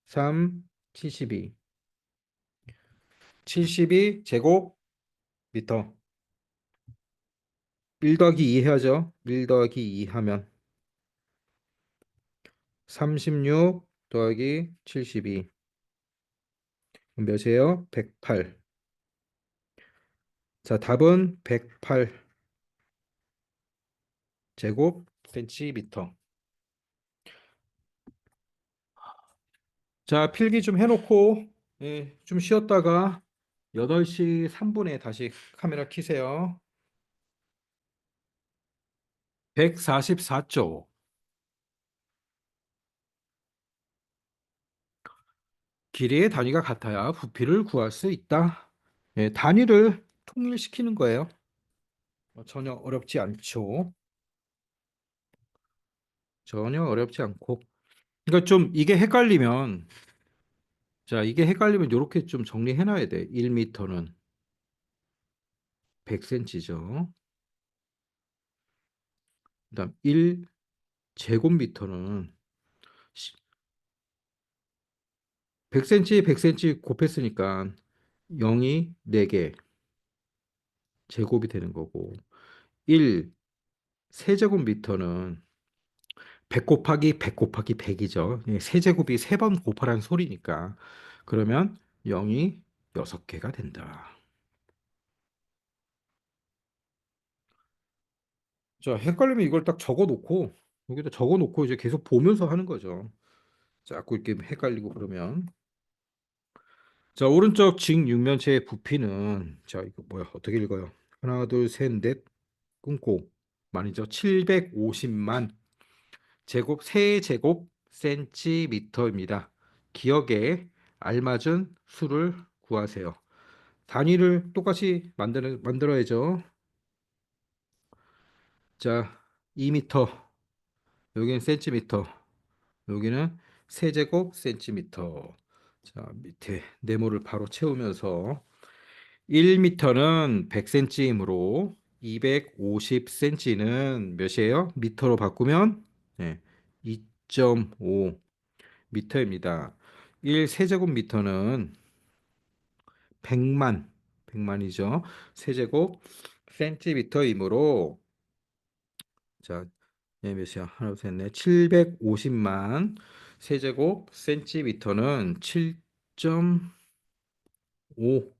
3, 72. 72 제곱 미터. 1 더하기 2 해야죠. 1 더하기 2 하면 36 더하기 72. 그럼 몇이에요? 108. 자, 답은 108 제곱 센티미터. 자, 필기 좀 해놓고, 예, 좀 쉬었다가 8시 3분에 다시 카메라 켜세요. 144조. 길이의 단위가 같아야 부피를 구할 수 있다. 예, 단위를 통일시키는 거예요. 전혀 어렵지 않죠. 전혀 어렵지 않고. 그러니까 좀 이게 헷갈리면, 자, 이게 헷갈리면 이렇게 좀 정리해 놔야 돼. 1m는 100cm죠. 그다음 1제곱미터는 100cm, 100cm 곱했으니까 0이 4개 제곱이 되는 거고 1 세제곱미터는 100 곱하기 100 곱하기 100이죠. 세제곱이 3번 곱하라는 소리니까 그러면 0이 6개가 된다. 자, 헷갈리면 이걸 딱 적어 놓고 여기다 적어 놓고 이제 계속 보면서 하는 거죠. 자꾸 이렇게 헷갈리고 그러면 자, 오른쪽 직육면체의 부피는 자, 이거 뭐야? 어떻게 읽어요? 하나, 둘, 셋, 넷 끊고 만이죠. 750만 제곱 세제곱 센티미터입니다. 기억에 알맞은 수를 구하세요. 단위를 똑같이 만들어야죠. 자, 2미터, 여기는 센티미터, 여기는 세제곱 센티미터. 자, 밑에 네모를 바로 채우면서 1미터는 100cm이므로 250cm는 몇이에요? 미터로 바꾸면 네, 2.5 미터입니다. 1 세제곱미터는 100만, 100만이죠. 세제곱 센티미터이므로 자, 네, 몇이야? 하나, 둘, 셋, 넷, 750만 세제곱 센티미터는 7.5,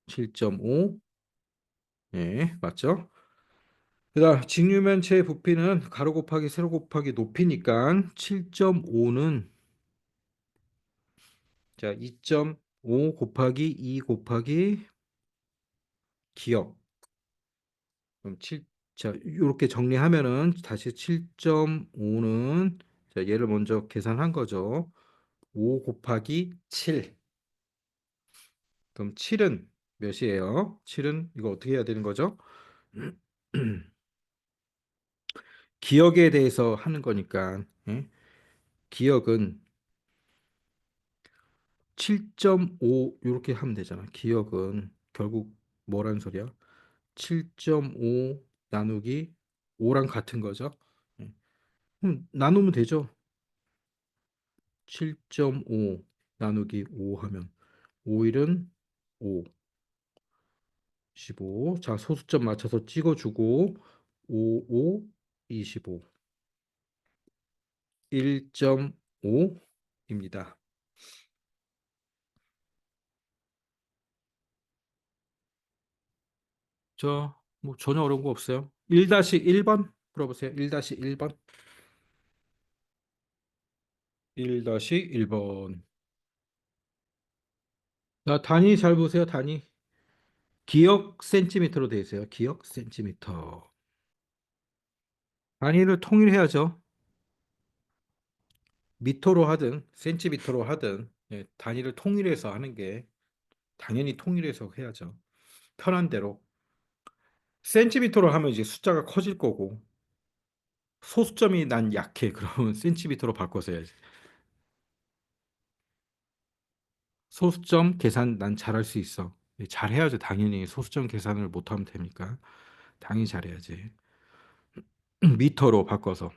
7.5, 예, 맞죠? 그다음 직류면체의 부피는 가로 곱하기 세로 곱하기 높이니까 7.5는 자 2.5 곱하기 2 곱하기 기억 그럼 7 자 이렇게 정리하면은 다시 7.5는 자 얘를 먼저 계산한 거죠. 5 곱하기 7 그럼 7은 몇이에요? 7은 이거 어떻게 해야 되는 거죠? 기억에 대해서 하는 거니까 예? 기억은 7.5 이렇게 하면 되잖아. 기억은 결국 뭐란 소리야? 7.5 나누기 5랑 같은 거죠. 예. 그럼 나누면 되죠. 7.5 나누기 5 하면 5일은 5, 15. 자, 소수점 맞춰서 찍어주고 5, 5, 25. 1.5입니다. 뭐 전혀 어려운 거 없어요. 1-1번 풀어보세요. 1-1번. 1-1번. 자, 단위 잘 보세요. 단위. 기억 센티미터로 되어 있어요. 기억 센티미터. 단위를 통일해야죠. 미터로 하든 센티미터로 하든 예, 단위를 통일해서 하는 게 당연히 통일해서 해야죠. 편한 대로. 센티미터로 하면 이제 숫자가 커질 거고 소수점이 난 약해. 그러면 센티미터로 바꿔서 해야지. 소수점 계산 난 잘할 수 있어. 예, 잘해야죠. 당연히 소수점 계산을 못하면 됩니까? 당연히 잘해야지. 미터로 바꿔서.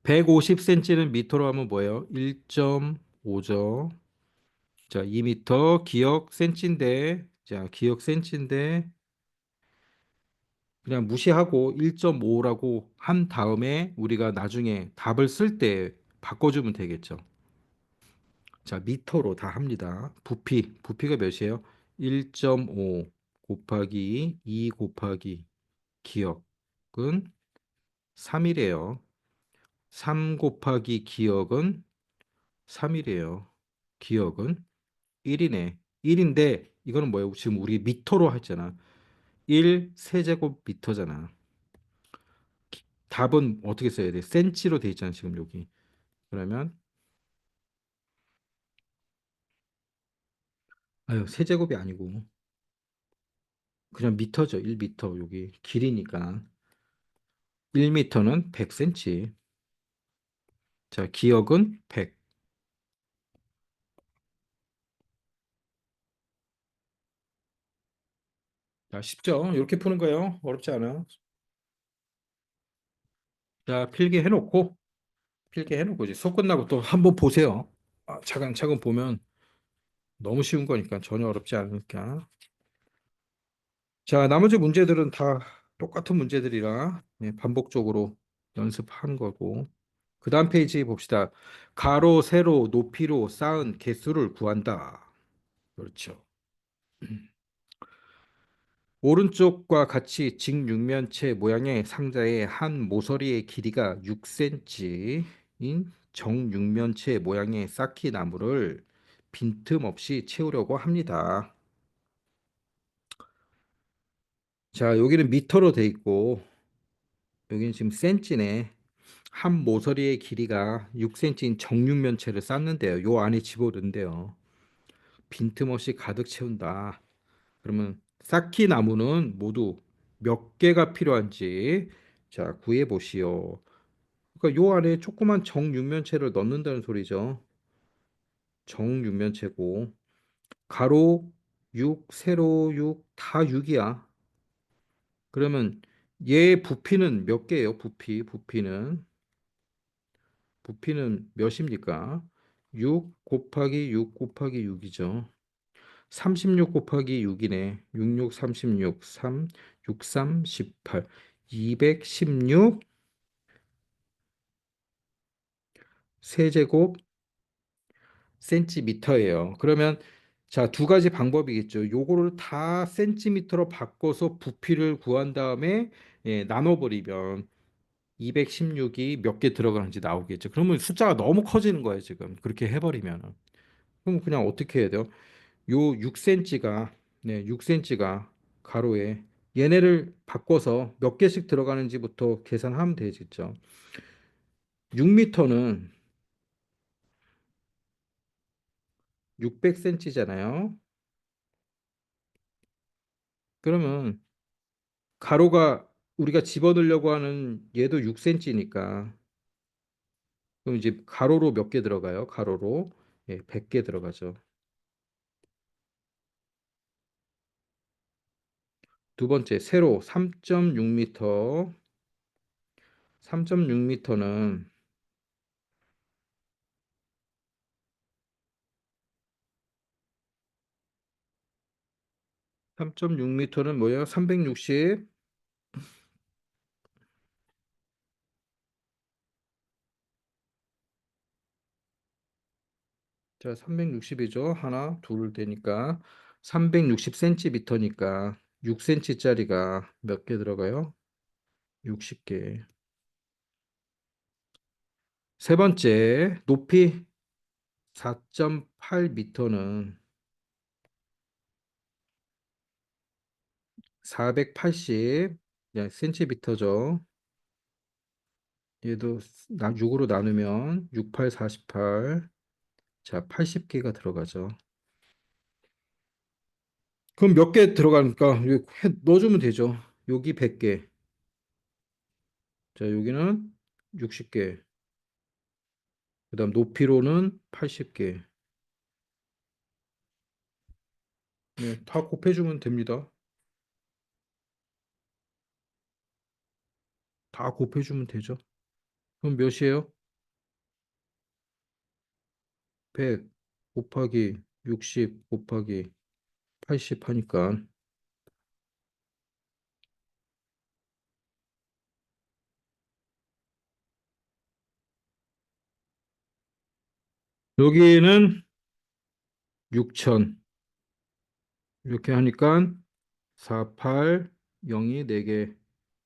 150cm는 미터로 하면 뭐예요? 1.5죠. 자, 2미터 기억 센치인데, 자, 기억 센치인데 그냥 무시하고 1.5라고 한 다음에 우리가 나중에 답을 쓸 때 바꿔주면 되겠죠. 자, 미터로 다 합니다. 부피가 몇이에요? 1.5 곱하기 2 곱하기 기억은 3이래요. 3 곱하기 기억은 3이래요. 기억은 1이네. 1인데 이거는 뭐예요? 지금 우리 미터로 했잖아. 1 세제곱미터잖아. 답은 어떻게 써야 돼? 센치로 돼 있잖아, 지금 여기. 그러면 아유, 세제곱이 아니고 그냥 미터죠. 1미터 여기 길이니까. 1미터는 100cm. 자, 기억은 100. 자, 쉽죠? 이렇게 푸는 거예요. 어렵지 않아. 자, 필기해놓고 이제 수업 끝나고 또 한번 보세요. 차근차근 보면 너무 쉬운 거니까 전혀 어렵지 않으니까. 자, 나머지 문제들은 다 똑같은 문제들이라 반복적으로 연습한 거고. 그 다음 페이지 봅시다. 가로, 세로, 높이로 쌓은 개수를 구한다. 그렇죠. 오른쪽과 같이 직육면체 모양의 상자의 한 모서리의 길이가 6cm인 정육면체 모양의 쌓기 나무를 빈틈없이 채우려고 합니다. 자, 여기는 미터로 돼 있고 여기는 지금 센치네. 한 모서리의 길이가 6cm인 정육면체를 쌓는데요. 요 안에 집어넣는데요. 빈틈없이 가득 채운다. 그러면 쌓기 나무는 모두 몇 개가 필요한지 자 구해 보시오. 그러니까 요 안에 조그만 정육면체를 넣는다는 소리죠. 정육면체고 가로 6, 세로 6, 다 6이야. 그러면 얘 부피는 몇 개예요? 부피는 몇입니까? 6 곱하기 6 곱하기 6이죠. 36 곱하기 6이네. 66, 36, 3, 63, 18, 216 세제곱 센티미터예요. 그러면 자, 두 가지 방법이겠죠. 요거를 다 센티미터로 바꿔서 부피를 구한 다음에 나눠버리면 216이 몇 개 들어가는지 나오겠죠. 그러면 숫자가 너무 커지는 거예요, 지금. 그렇게 해버리면. 그럼 그냥 어떻게 해야 돼요? 요 6cm가 6cm가 가로에 얘네를 바꿔서 몇 개씩 들어가는지부터 계산하면 되겠죠. 6m는 600cm잖아요. 그러면 가로가 우리가 집어넣으려고 하는 얘도 6cm니까 그럼 이제 가로로 몇 개 들어가요? 가로로 100개 들어가죠. 두 번째 세로 3.6m 3.6m는 3.6m는 뭐예요? 360 자, 360이죠. 하나, 둘 되니까 360cm니까 6cm짜리가 몇 개 들어가요? 60개. 세 번째, 높이 4.8m는 480 cm죠. 얘도 6으로 나누면 6, 8, 48. 자, 80개가 들어가죠. 그럼 몇 개 들어가니까 여기 넣어주면 되죠. 여기 100개. 자, 여기는 60개. 그다음 높이로는 80개. 네, 다 곱해주면 됩니다. 다 곱해주면 되죠. 그럼 몇이에요? 100 곱하기 60 곱하기 80 하니까 여기는 6000, 이렇게 하니까 4, 8, 0이 4개.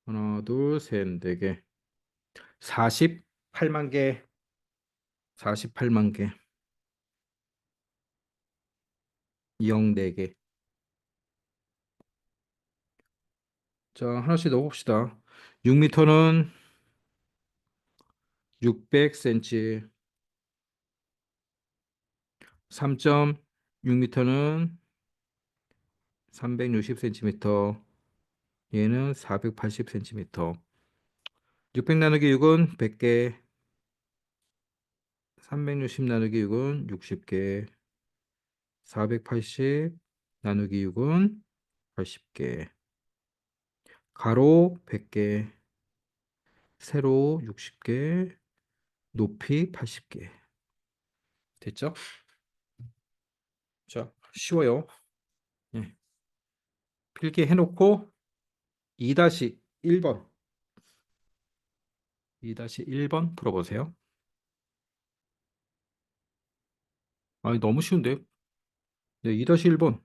하나, 둘, 셋, 4개. 48만 개. 48만 개. 0 4개. 자, 하나씩 넣어봅시다. 6m는 600cm. 3.6m는 360cm. 얘는 480cm. 600 나누기 6은 100개. 360 나누기 6은 60개. 480 나누기 6은 80개. 가로 100개. 세로 60개. 높이 80개. 됐죠? 자, 쉬워요. 예. 필기 해놓고 2-1번. 2-1번 풀어보세요. 아니, 너무 쉬운데? 네, 2-1번.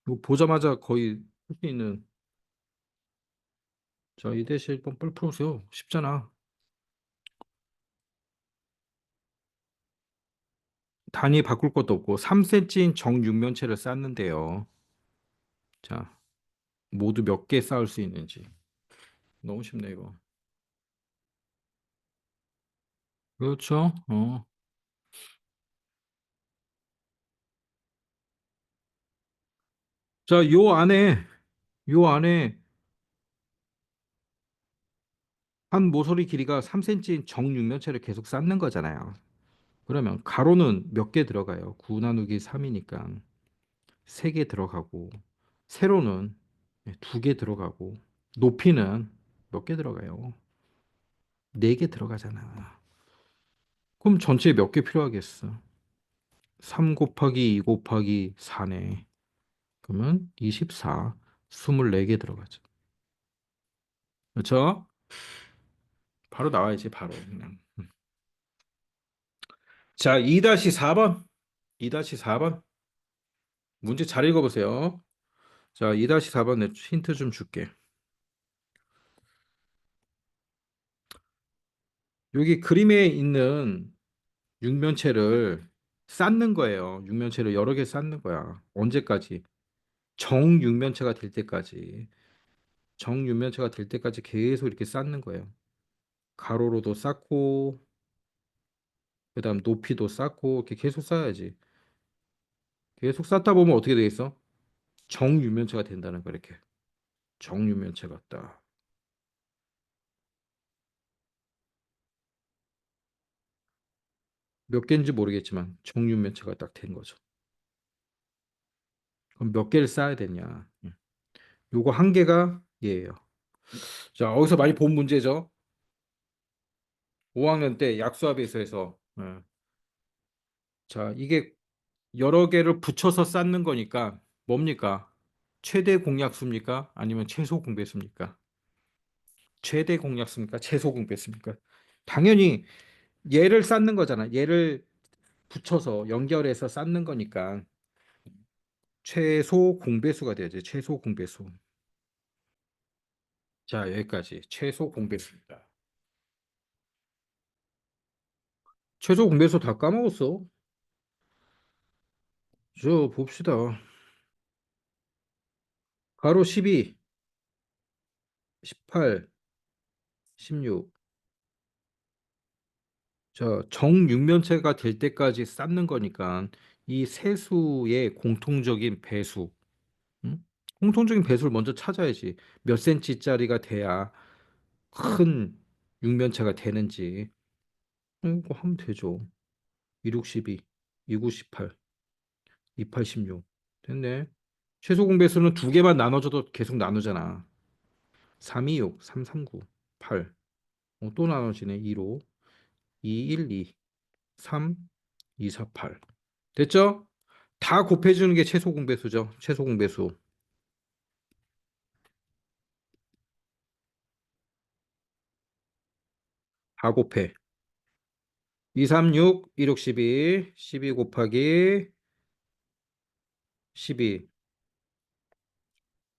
이거 보자마자 거의 할 수 있는. 자, 2-1번 빨리 풀어보세요. 쉽잖아. 단위 바꿀 것도 없고 3cm인 정육면체를 쌓는데요. 자, 모두 몇 개 쌓을 수 있는지. 너무 쉽네, 이거. 그렇죠? 자, 요 안에 한 모서리 길이가 3cm인 정육면체를 계속 쌓는 거잖아요. 그러면 가로는 몇 개 들어가요? 9 나누기 3이니까 3개 들어가고, 세로는 2개 들어가고, 높이는 몇 개 들어가요? 4개 들어가잖아. 그럼 전체에 몇 개 필요하겠어? 3 곱하기 2 곱하기 4네. 그러면 24, 24개 들어가죠. 그렇죠? 바로 나와야지, 바로. 그냥. 자, 2-4번. 2-4번. 문제 잘 읽어보세요. 자, 2-4번 내 힌트 좀 줄게. 여기 그림에 있는 육면체를 쌓는 거예요. 육면체를 여러 개 쌓는 거야. 언제까지? 정육면체가 될 때까지. 정육면체가 될 때까지 계속 이렇게 쌓는 거예요. 가로로도 쌓고, 그다음 높이도 쌓고, 이렇게 계속 쌓아야지. 계속 쌓다 보면 어떻게 되겠어? 정육면체가 된다는 거 이렇게. 정육면체가 딱. 몇 개인지 모르겠지만 정육면체가 딱 된 거죠. 그럼 몇 개를 쌓아야 되냐? 요거 한 개가 얘예요. 자, 어디서 많이 본 문제죠? 5학년 때 약수합에서해서. 자, 이게 여러 개를 붙여서 쌓는 거니까 뭡니까? 최대 공약수입니까? 아니면 최소 공배수입니까? 최대 공약수입니까? 최소 공배수입니까? 당연히 얘를 쌓는 거잖아. 얘를 붙여서 연결해서 쌓는 거니까 최소 공배수가 돼야지. 최소 공배수. 자, 여기까지 최소 공배수입니다. 최소 공배수 다 까먹었어. 저 봅시다. 가로 12, 18, 16. 정육면체가 될 때까지 쌓는 거니까 이 세수의 공통적인 배수, 응? 공통적인 배수를 먼저 찾아야지. 몇 센치짜리가 돼야 큰 육면체가 되는지. 이거 하면 되죠. 16, 12, 29, 18, 28, 16. 됐네. 최소 공배수는 두 개만 나눠줘도 계속 나누잖아. 3, 2, 6, 3, 3, 9, 8. 또 나눠지네. 2로. 2, 1, 2, 3, 2, 4, 8. 됐죠? 다 곱해주는 게 최소 공배수죠. 최소 공배수. 다 곱해. 2, 3, 6, 1, 6, 12. 12 곱하기 12.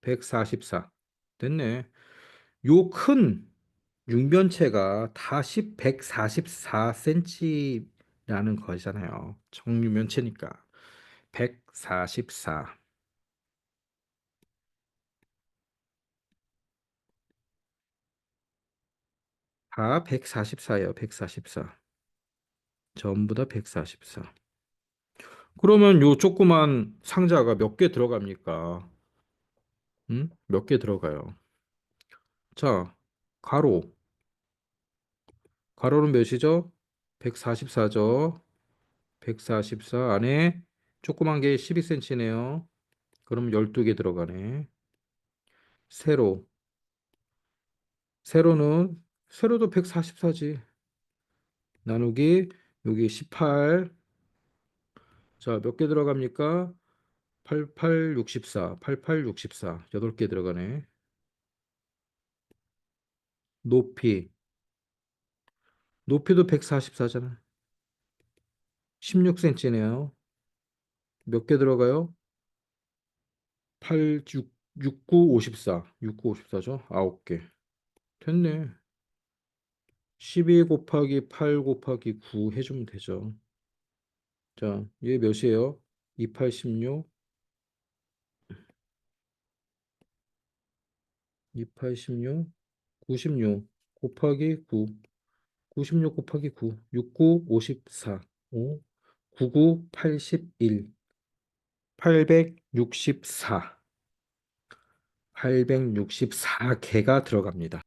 144. 됐네. 요 큰 육면체가 다 144cm라는 거잖아요. 정육면체니까. 144. 다 144예요. 144. 전부 다 144. 그러면 요 조그만 상자가 몇 개 들어갑니까? 응? 몇 개 들어가요? 자, 가로. 가로는 몇이죠? 144죠. 144 안에 조그만 게 12cm네요. 그럼 12개 들어가네. 세로. 세로는 세로도 144지. 나누기 여기 18. 자, 몇 개 들어갑니까? 88, 64. 88, 64. 8개 들어가네. 높이. 높이도 144잖아. 16cm네요. 몇 개 들어가요? 8, 6, 69, 54. 69, 54죠? 9개. 됐네. 12 곱하기 8 곱하기 9 해주면 되죠. 자, 얘 몇이에요? 28, 16, 28, 16, 96 곱하기 9. 96 곱하기 9. 69, 54. 5, 99, 81. 864. 864개가 들어갑니다.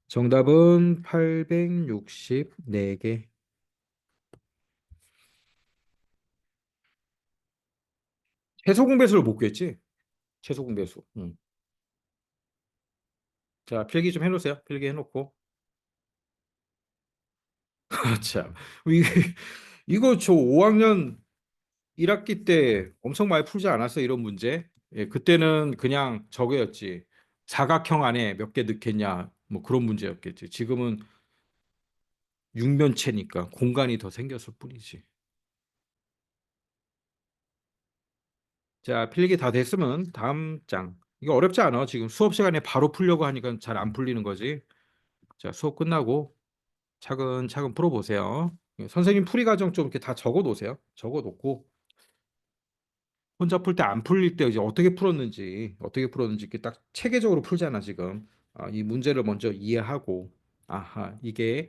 정답은 864개. 최소 공배수를 못 구했지? 최소 공배수. 응. 자, 필기 좀 해놓으세요. 필기 해놓고. 자, 이게, 이거 저 5학년 1학기 때 엄청 많이 풀지 않았어, 이런 문제? 예, 그때는 그냥 저거였지. 사각형 안에 몇 개 넣겠냐, 뭐 그런 문제였겠지. 지금은 육면체니까 공간이 더 생겼을 뿐이지. 자, 필기 다 됐으면 다음 장. 이거 어렵지 않아. 지금 수업 시간에 바로 풀려고 하니까 잘 안 풀리는 거지. 자, 수업 끝나고 차근차근 풀어보세요. 예, 선생님 풀이 과정 좀 이렇게 다 적어 놓으세요. 적어 놓고 혼자 풀 때 안 풀릴 때 이제 어떻게 풀었는지 이렇게 딱 체계적으로 풀잖아, 지금. 아, 이 문제를 먼저 이해하고, 아하, 이게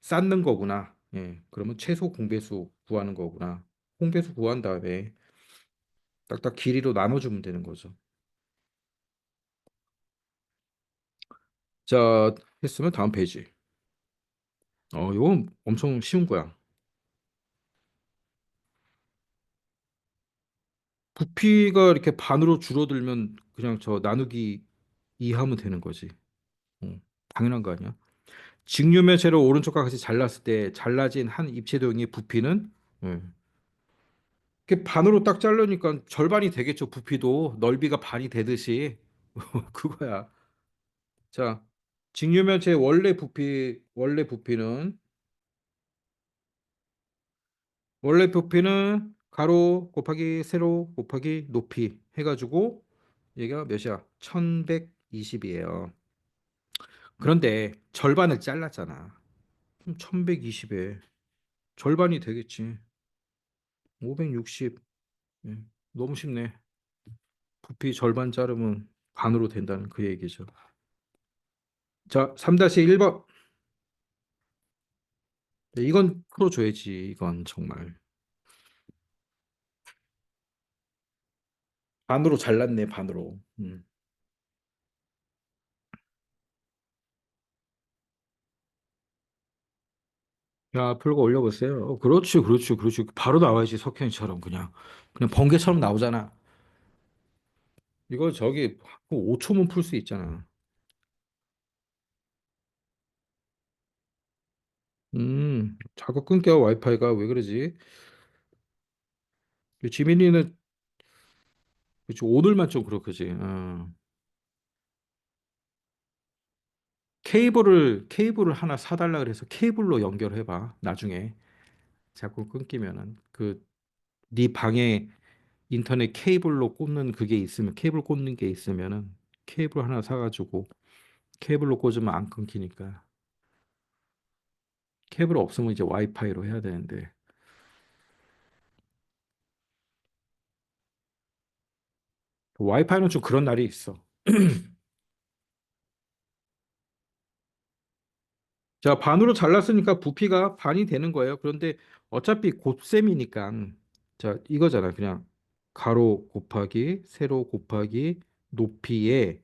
쌓는 거구나. 예, 그러면 최소 공배수 구하는 거구나. 공배수 구한 다음에 딱딱 길이로 나눠주면 되는 거죠. 자, 했으면 다음 페이지. 이건 엄청 쉬운 거야. 부피가 이렇게 반으로 줄어들면 그냥 저 나누기 2 하면 되는 거지. 당연한 거 아니야? 직류면체를 오른쪽과 같이 잘랐을 때 잘라진 한 입체도형의 부피는 이렇게 반으로 딱 자르니까 절반이 되겠죠. 부피도 넓이가 반이 되듯이 그거야. 자, 직류면체의 원래 부피는 가로 곱하기 세로 곱하기 높이 해가지고 얘가 몇이야? 1120이에요. 그런데 절반을 잘랐잖아. 그럼 1120에 절반이 되겠지. 560. 예, 너무 쉽네. 부피 절반 자르면 반으로 된다는 그 얘기죠. 자, 3-1번. 이건 풀어줘야지. 이건 정말. 반으로 잘랐네, 반으로. 야, 풀고 올려보세요. 그렇지, 그렇지, 그렇지. 바로 나와야지, 석현이처럼 그냥 번개처럼 나오잖아. 이거 저기 5초면 풀 수 있잖아. 자꾸 끊겨, 와이파이가. 왜 그러지? 지민이는, 그치, 오늘만 좀 그렇지. 케이블을 하나 사달라 그래서 케이블로 연결해봐. 나중에 자꾸 끊기면은 네 방에 인터넷 케이블로 꽂는 그게 있으면 케이블 꽂는 게 있으면은 케이블 하나 사가지고 케이블로 꽂으면 안 끊기니까 케이블 없으면 이제 와이파이로 해야 되는데 와이파이는 좀 그런 날이 있어. 자, 반으로 잘랐으니까 부피가 반이 되는 거예요. 그런데 어차피 곱셈이니까 자, 이거잖아. 그냥 가로 곱하기 세로 곱하기 높이에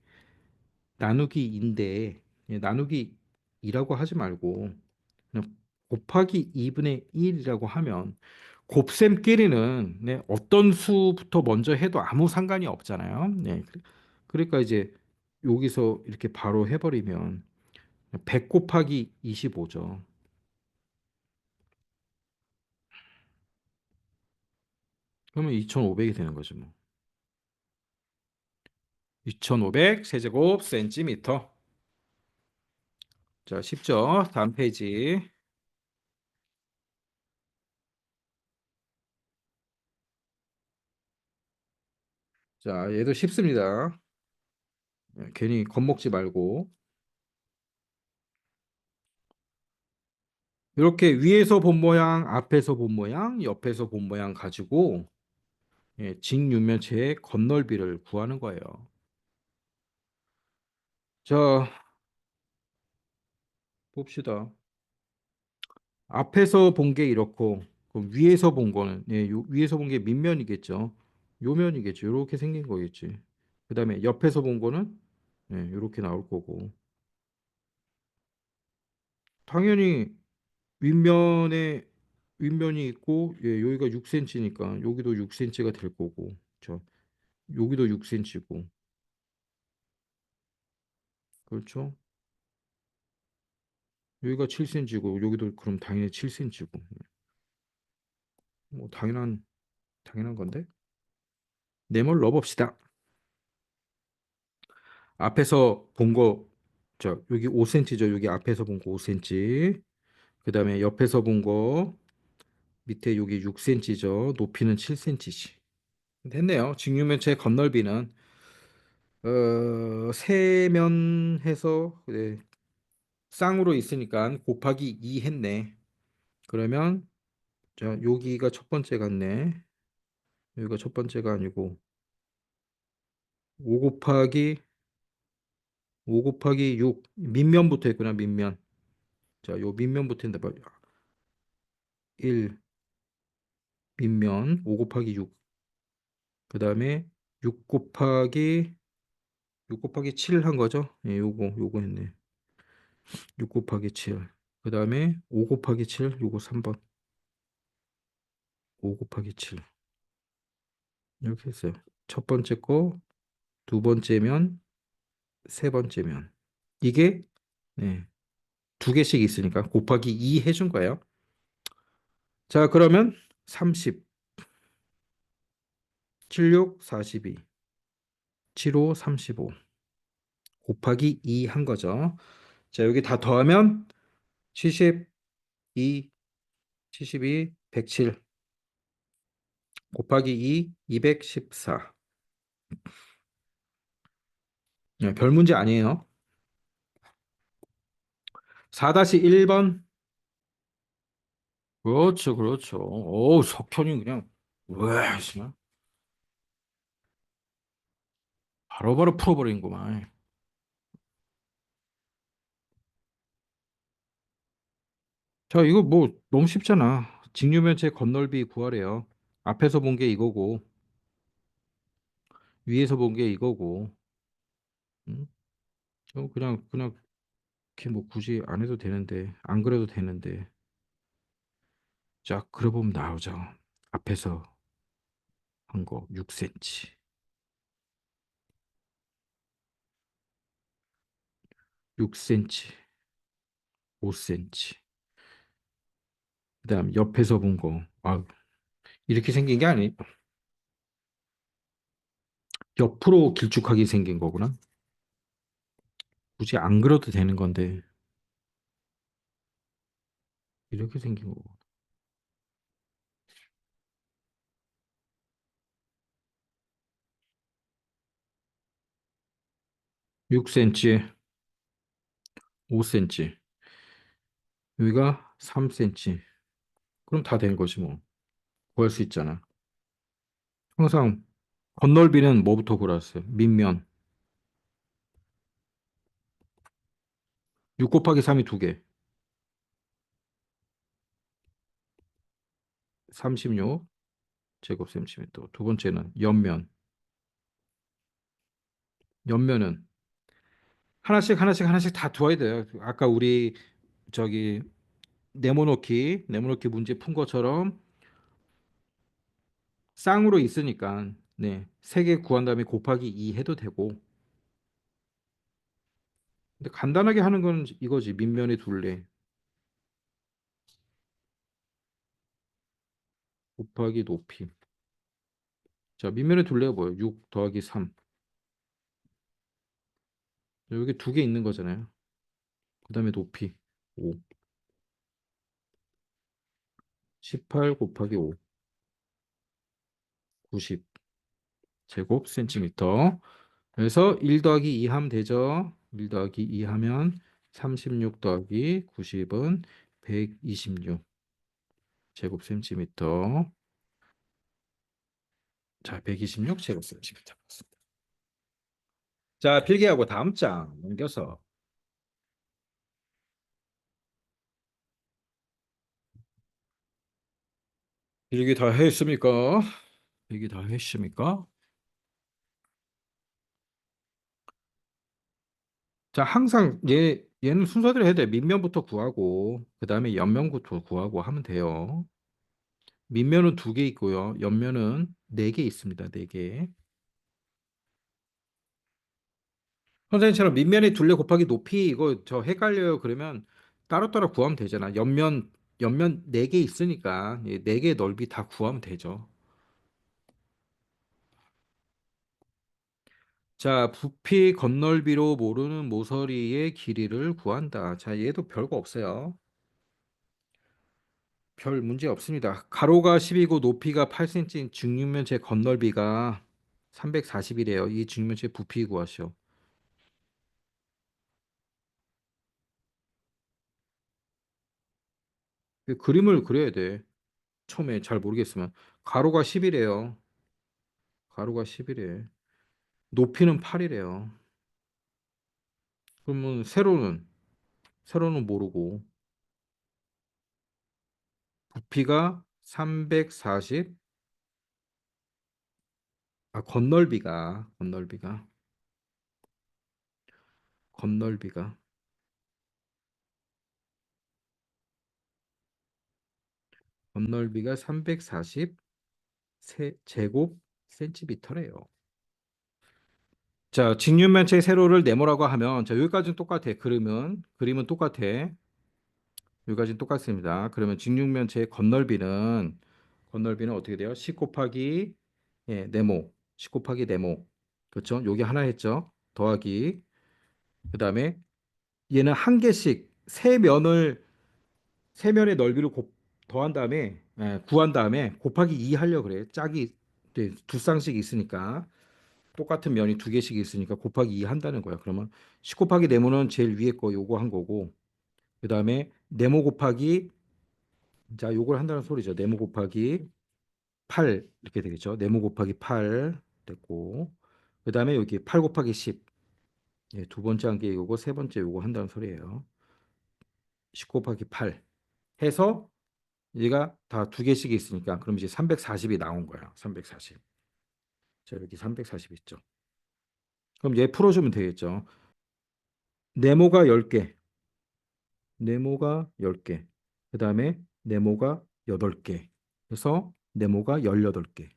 나누기인데 나누기 2라고 하지 말고 그냥 곱하기 2분의 1이라고 하면 곱셈끼리는 네, 어떤 수부터 먼저 해도 아무 상관이 없잖아요. 네. 그러니까 이제 여기서 이렇게 바로 해버리면 100 곱하기 25죠. 그러면 2500이 되는 거죠, 뭐. 2500 세제곱 센티미터. 자, 쉽죠? 다음 페이지. 자, 얘도 쉽습니다. 괜히 겁먹지 말고. 이렇게 위에서 본 모양, 앞에서 본 모양, 옆에서 본 모양 가지고 직육면체의 건널비를 구하는 거예요. 자, 봅시다. 앞에서 본 게 이렇고, 그럼 위에서 본 거는, 위에서 본 게 밑면이겠죠. 요면이겠죠. 이렇게 생긴 거겠지. 그 다음에 옆에서 본 거는, 이렇게 나올 거고. 당연히 윗면에, 윗면이 있고, 여기가 6cm니까, 여기도 6cm가 될 거고, 저, 여기도 6cm고, 그렇죠? 여기가 7cm고, 여기도 그럼 당연히 7cm고. 뭐, 당연한 건데? 네모를 넣어봅시다. 앞에서 본 거, 여기 5cm죠. 여기 앞에서 본 거 5cm. 그 다음에 옆에서 본 거, 밑에 여기 6cm죠. 높이는 7cm지. 됐네요. 직육면체 건널비는, 세면 해서, 쌍으로 있으니까 곱하기 2 했네. 그러면, 자, 여기가 첫 번째 같네. 여기가 첫 번째가 아니고, 5 곱하기, 5 곱하기 6. 밑면부터 했구나, 밑면. 자, 요 밑면부터 했는데, 1, 밑면 5 곱하기 6. 그 다음에 6 곱하기 6 곱하기 7 한 거죠? 예, 요거 했네. 6 곱하기 7. 그 다음에 5 곱하기 7 요거 3번. 5 곱하기 7 이렇게 했어요. 첫 번째 거, 두 번째면, 세 번째면. 이게 네, 두 개씩 있으니까 곱하기 2 해준 거예요. 자, 그러면 30, 76, 42, 75, 35 곱하기 2 한 거죠. 자, 여기 다 더하면 72, 72, 107 곱하기 2, 214. 별 문제 아니에요. 4-1번. 그렇죠, 그렇죠. 오, 석현이 그냥, 왜, 그냥 바로바로 풀어버린구만. 자, 이거 뭐, 너무 쉽잖아. 직육면체 건널비 구하래요. 앞에서 본 게 이거고, 위에서 본 게 이거고, 응? 그냥, 이렇게 뭐 굳이 안 해도 되는데, 안 그래도 되는데. 자, 그래 보면 나오죠. 앞에서 한 거 6cm, 6cm, 5cm. 그다음 옆에서 본 거. 이렇게 생긴 게 아니. 옆으로 길쭉하게 생긴 거구나. 굳이 안 그려도 되는 건데 이렇게 생긴 거. 6cm, 5cm, 여기가 3cm. 그럼 다 된 거지 뭐. 구할 수 있잖아. 항상 건널비는 뭐부터 구했어요? 밑면. 6 곱하기 3이 두 개. 36 제곱센티미터. 두 번째는 옆면. 옆면은 하나씩 하나씩 하나씩 다 두어야 돼요. 아까 우리 저기 네모놓기 문제 푼 것처럼 쌍으로 있으니까 네, 세 개 구한 다음에 곱하기 2 해도 되고. 근데 간단하게 하는 건 이거지. 밑면의 둘레 곱하기 높이. 자, 밑면의 둘레가 뭐예요? 6 더하기 3. 여기 두 개 있는 거잖아요. 그다음에 높이 5. 18 곱하기 5. 90 제곱 센티미터. 그래서 1 더하기 2 하면 되죠. 1 더하기 2 하면 36 더하기 90은 126 제곱 센티미터. 자, 126 제곱 센티미터. 자, 필기하고 다음 장 넘겨서 필기 다 했습니까? 필기 다 했습니까? 자, 항상 얘는 순서대로 해야 돼. 밑면부터 구하고 그다음에 옆면부터 구하고 하면 돼요. 밑면은 두 개 있고요. 옆면은 네 개 있습니다. 네 개. 선생님처럼 밑면의 둘레 곱하기 높이 이거 저 헷갈려요. 그러면 따로따로 구하면 되잖아. 옆면 네 개 있으니까 네 개의 넓이 다 구하면 되죠. 자, 부피 건널비로 모르는 모서리의 길이를 구한다. 자, 얘도 별거 없어요. 별 문제 없습니다. 가로가 10이고 높이가 8cm인 직육면체 건널비가 340이래요. 이 직육면체 부피 구하시오. 그림을 그려야 돼. 처음에 잘 모르겠으면 가로가 10이래요. 가로가 10이래. 높이는 8이래요. 그러면 세로는 모르고 부피가 340. 아, 건널비가 건널비가 340 제곱 센티미터래요. 자, 직육면체 세로를 네모라고 하면 자, 여기까지는 똑같아. 그림은 똑같아. 여기까지는 똑같습니다. 그러면 직육면체의 건널비는 어떻게 돼요? 10 곱하기 네모. 10 곱하기 네모. 그렇죠? 여기 하나 했죠? 더하기 그다음에 얘는 한 개씩 세 면의 넓이를 더한 다음에 구한 다음에 곱하기 2 하려고 그래. 짝이 두 쌍씩 있으니까 똑같은 면이 두 개씩 있으니까 곱하기 2 한다는 거야. 그러면 10 곱하기 네모는 제일 위에 거 요거 한 거고 그다음에 네모 곱하기 자 요걸 한다는 소리죠. 네모 곱하기 8 이렇게 되겠죠. 네모 곱하기 8 됐고 그다음에 여기 8 곱하기 10 두 번째 한 게 요거 세 번째 요거 한다는 소리예요. 10 곱하기 8 해서 얘가 다 두 개씩 있으니까 그럼 이제 340이 나온 거야. 340. 자, 여기 340 있죠. 그럼 얘 풀어주면 되겠죠. 네모가 10개, 네모가 10개, 그 다음에 네모가 8개, 그래서 네모가 18개.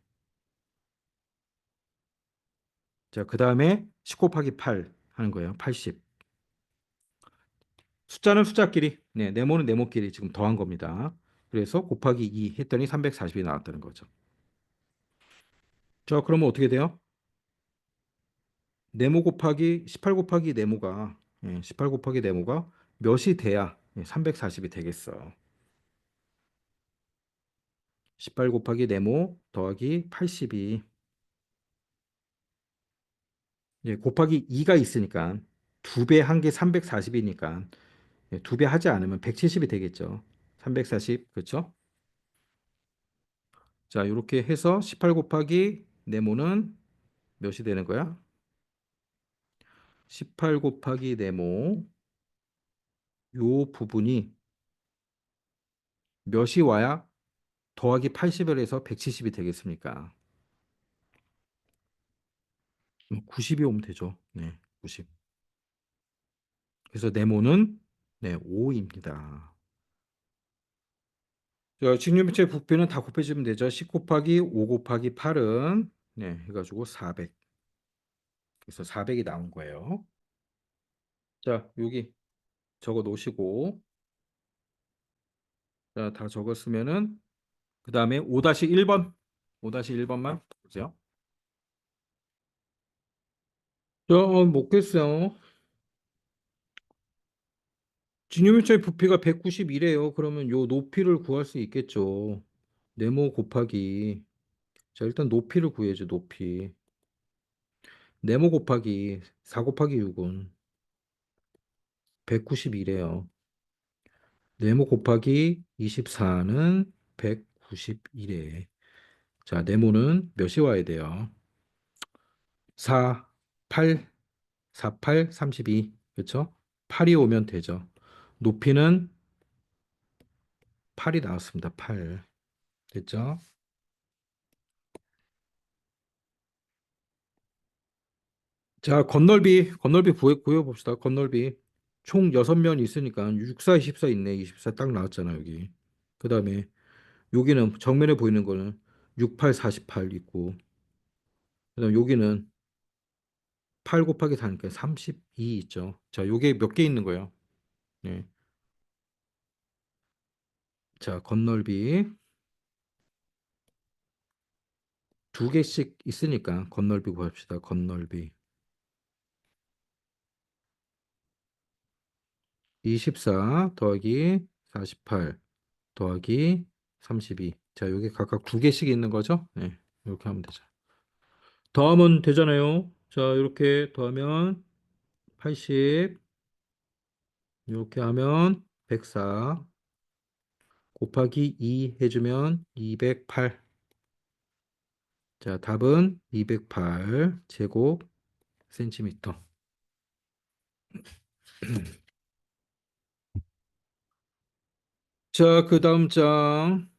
자, 그 다음에 10 곱하기 8 하는 거예요. 80. 숫자는 숫자끼리, 네모는 네모끼리 지금 더한 겁니다. 그래서 곱하기 2 했더니 340이 나왔다는 거죠. 자, 그러면 어떻게 돼요? 네모 곱하기 18 곱하기 네모가 18 곱하기 네모가 몇이 돼야 340이 되겠어. 18 곱하기 네모 더하기 82 예, 곱하기 2가 있으니까 2배 한 게 340이니까 예, 2배 하지 않으면 170이 되겠죠. 340, 그렇죠? 자, 이렇게 해서 18 곱하기 네모는 몇이 되는 거야? 18 곱하기 네모 요 부분이 몇이 와야 더하기 80을 해서 170이 되겠습니까? 90이 오면 되죠. 네, 90. 그래서 네모는 네, 5입니다. 자, 직육면체 부피는 다 곱해주면 되죠. 10 곱하기 5 곱하기 8은 네, 해가지고 400. 그래서 400이 나온 거예요. 자, 여기 적어 놓으시고 자, 다 적었으면은 그 다음에 5-1번 5-1번만 보세요. 못겠어요. 직육면체의 부피가 191이에요. 그러면 요 높이를 구할 수 있겠죠. 네모 곱하기 자, 일단 높이를 구해야죠. 높이. 네모 곱하기 4 곱하기 6은 191이에요. 네모 곱하기 24는 191에. 자, 네모는 몇이 와야 돼요? 4, 8, 4, 8, 32. 그렇죠? 8이 오면 되죠. 높이는 8이 나왔습니다. 8. 됐죠? 자, 건널비 구해 봅시다. 건널비. 총 6면 있으니까 64, 24 있네. 24 딱 나왔잖아, 여기. 그다음에 여기는 정면에 보이는 거는 68, 48 있고. 그다음 여기는 8 곱하기 4니까 32 있죠. 자, 요게 몇 개 있는 거예요? 예. 자, 건널비 2개씩 있으니까 건널비 구합시다. 건널비 24 더하기 48 더하기 32. 자, 요게 각각 2개씩 있는 거죠? 네. 이렇게 하면 되죠. 더하면 되잖아요. 자, 이렇게 더하면 80 이렇게 하면 104 곱하기 2 해주면 208. 자, 답은 208 제곱 센티미터. 자, 그 다음 장.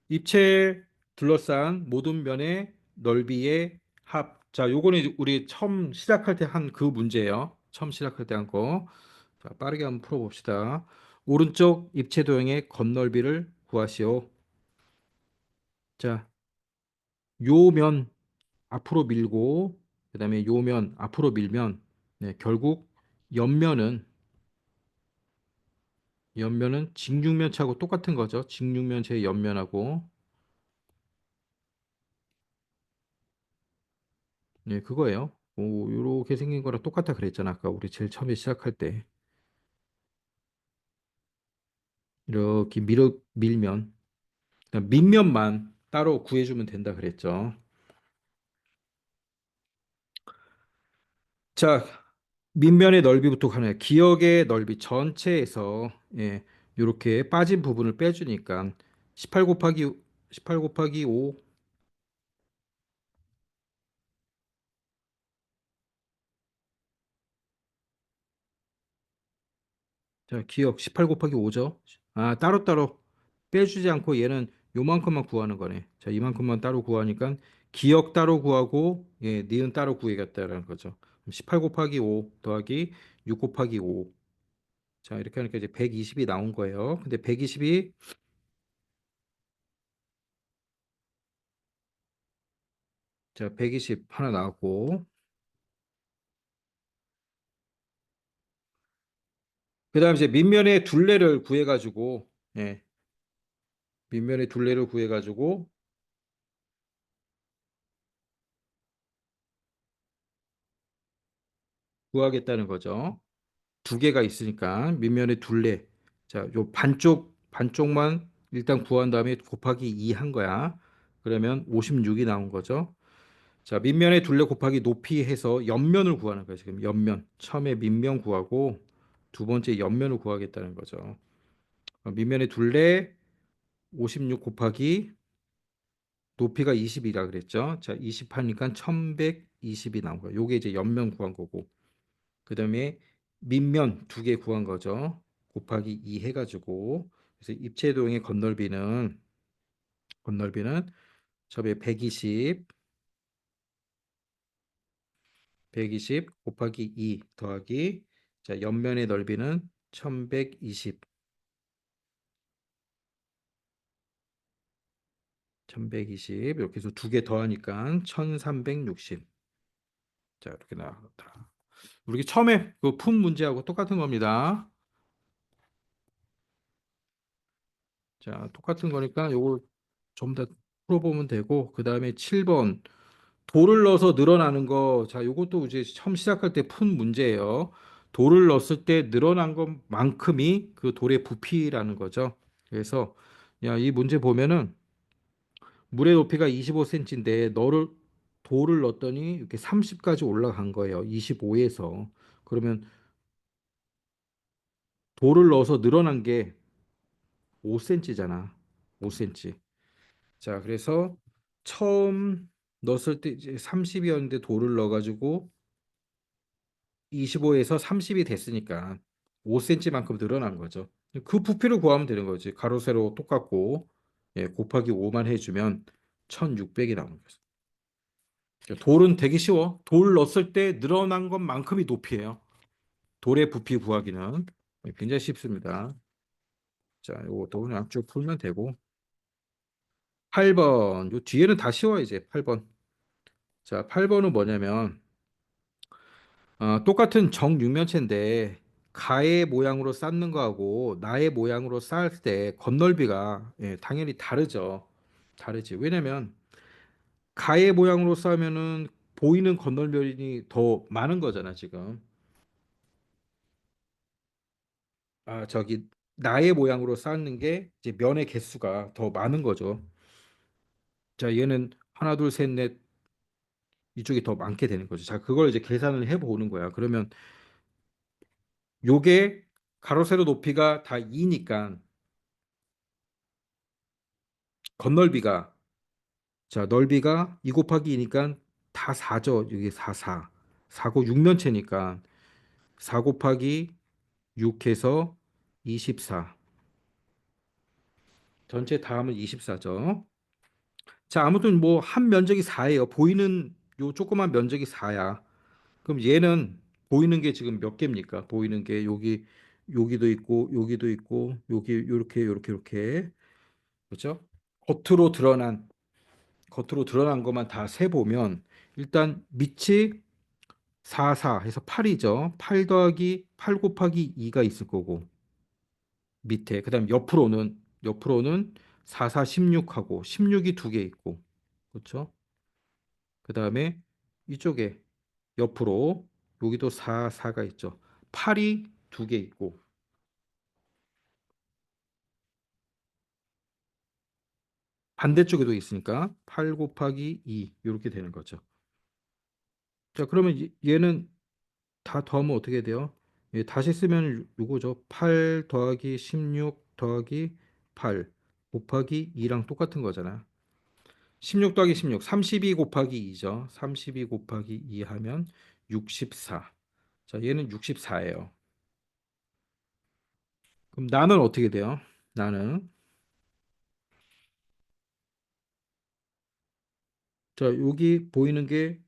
입체 둘러싼 모든 면의 넓이의 합. 자, 요거는 이제 우리 처음 시작할 때 한 그 문제예요. 처음 시작할 때 한 거. 자, 빠르게 한번 풀어봅시다. 오른쪽 입체 도형의 건널비를 구하시오. 자, 요 면 앞으로 밀고, 그 다음에 요 면 앞으로 밀면, 네, 결국 옆면은 직육면체하고 똑같은 거죠. 직육면체의 옆면하고 네, 그거예요. 오, 요렇게 생긴 거랑 똑같다 그랬잖아. 아까 우리 제일 처음에 시작할 때 이렇게 밀면 그냥 밑면만 따로 구해주면 된다 그랬죠. 자, 밑면의 넓이부터 가네. 기역의 넓이 전체에서 예, 요렇게 빠진 부분을 빼주니까 18 곱하기 18 곱하기 5. 자, 기억 18 곱하기 5죠. 아, 따로따로 빼주지 않고 얘는 요만큼만 구하는 거네. 자, 이만큼만 따로 구하니까 기억 따로 구하고 예, 니은 따로 구해야겠다라는 거죠. 18 곱하기 5 더하기 6 곱하기 5. 자, 이렇게 하니까 이제 120이 나온 거예요. 근데 120이 자, 120 하나 나왔고 그다음에 이제 밑면의 둘레를 구해 가지고 예, 밑면의 둘레를 구해 가지고 구하겠다는 거죠. 2개가 있으니까 밑면의 둘레. 자, 요 반쪽만 일단 구한 다음에 곱하기 2 한 거야. 그러면 56이 나온 거죠. 자, 밑면의 둘레 곱하기 높이 해서 옆면을 구하는 거예요. 지금 옆면. 처음에 밑면 구하고 두 번째 옆면을 구하겠다는 거죠. 밑면의 둘레 56 곱하기 높이가 20이라 그랬죠. 자, 20하니까 1120이 나온 거예요. 요게 이제 옆면 구한 거고. 그다음에 밑면 두 개 구한 거죠. 곱하기 2 해가지고 그래서 입체도형의 건널비는 처음에 120 곱하기 2 더하기 자 옆면의 넓이는 1120 이렇게 해서 두 개 더하니까 1360. 자 이렇게 나왔다. 우리 처음에 그 푼 문제하고 똑같은 겁니다. 자 똑같은 거니까 요거 좀 더 풀어보면 되고 그 다음에 7번 돌을 넣어서 늘어나는 거. 자 요것도 이제 처음 시작할 때 푼 문제예요. 돌을 넣었을 때 늘어난 것만큼이 그 돌의 부피라는 거죠. 그래서 야, 이 문제 보면은 물의 높이가 25cm인데 너를 돌을 넣었더니 이렇게 30까지 올라간 거예요. 25에서. 그러면 돌을 넣어서 늘어난 게 5cm잖아. 5cm. 자, 그래서 처음 넣었을 때 이제 30이었는데 돌을 넣어가지고 25에서 30이 됐으니까 5cm만큼 늘어난 거죠. 그 부피를 구하면 되는 거지. 가로 세로 똑같고 예, 곱하기 5만 해주면 1600이 나오는 거죠. 돌은 되게 쉬워. 돌 넣었을 때 늘어난 것만큼이 높이에요. 돌의 부피 구하기는 굉장히 쉽습니다. 자, 요것도 그냥 쭉 풀면 되고 8번. 요 뒤에는 다 쉬워 이제 8번. 자, 8번은 뭐냐면 똑같은 정육면체인데 가의 모양으로 쌓는 거하고 나의 모양으로 쌓을 때 건널비가 예, 당연히 다르죠. 다르지. 왜냐면 가의 모양으로 쌓으면은 보이는 건널면이 더 많은 거잖아, 지금. 저기 나의 모양으로 쌓는 게 이제 면의 개수가 더 많은 거죠. 자, 얘는 하나, 둘, 셋, 넷 이쪽이 더 많게 되는 거죠. 자, 그걸 이제 계산을 해 보는 거야. 그러면 요게 가로 세로 높이가 다 2니까 건널비가 자, 넓이가 2 곱하기 2니까 다 4죠. 이게 4, 4. 4고 6면체니까 4 곱하기 6 해서 24. 전체 다 하면 24죠. 자, 아무튼 뭐 한 면적이 4예요. 보이는 요 조그만 면적이 4야. 그럼 얘는 보이는 게 지금 몇 개입니까? 보이는 게 여기도 있고 여기도 있고 여기 요렇게 그렇죠? 겉으로 드러난 것만 다 세 보면 일단 밑이 4, 4 해서 8이죠. 8 더하기 8 곱하기 2가 있을 거고 밑에 그다음 옆으로는 4, 4, 16하고 16이 두 개 있고 그렇죠? 그다음에 이쪽에 옆으로 여기도 4, 4가 있죠. 8이 두 개 있고 반대쪽에도 있으니까 8 곱하기 2 이렇게 되는 거죠. 자, 그러면 얘는 다 더하면 어떻게 돼요? 예, 다시 쓰면 요거죠. 8 더하기 16 더하기 8 곱하기 2랑 똑같은 거잖아. 16 더하기 16, 32 곱하기 2죠. 32 곱하기 2 하면 64. 자, 얘는 64예요. 그럼 나는 어떻게 돼요? 나는 자, 여기 보이는 게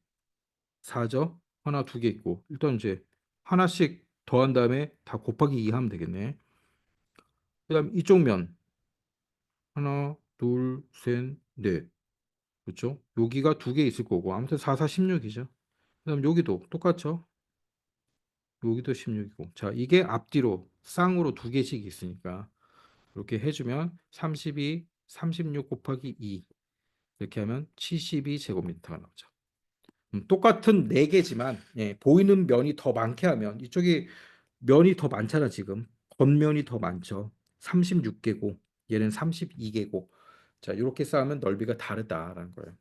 4죠. 하나 두 개 있고. 일단 이제 하나씩 더한 다음에 다 곱하기 2 하면 되겠네. 그다음 이쪽 면 하나, 둘, 셋, 넷. 그렇죠? 여기가 두 개 있을 거고. 아무튼 4, 4, 16이죠. 그다음 여기도 똑같죠? 여기도 16이고. 자, 이게 앞뒤로 쌍으로 두 개씩 있으니까 이렇게 해주면 32, 36 곱하기 2 이렇게 하면 72 제곱미터가 나오죠. 똑같은 네 개지만 예, 보이는 면이 더 많게 하면 이쪽이 면이 더 많잖아 지금. 겉면이 더 많죠. 36개고 얘는 32개고. 자, 이렇게 쌓으면 넓이가 다르다라는 거예요.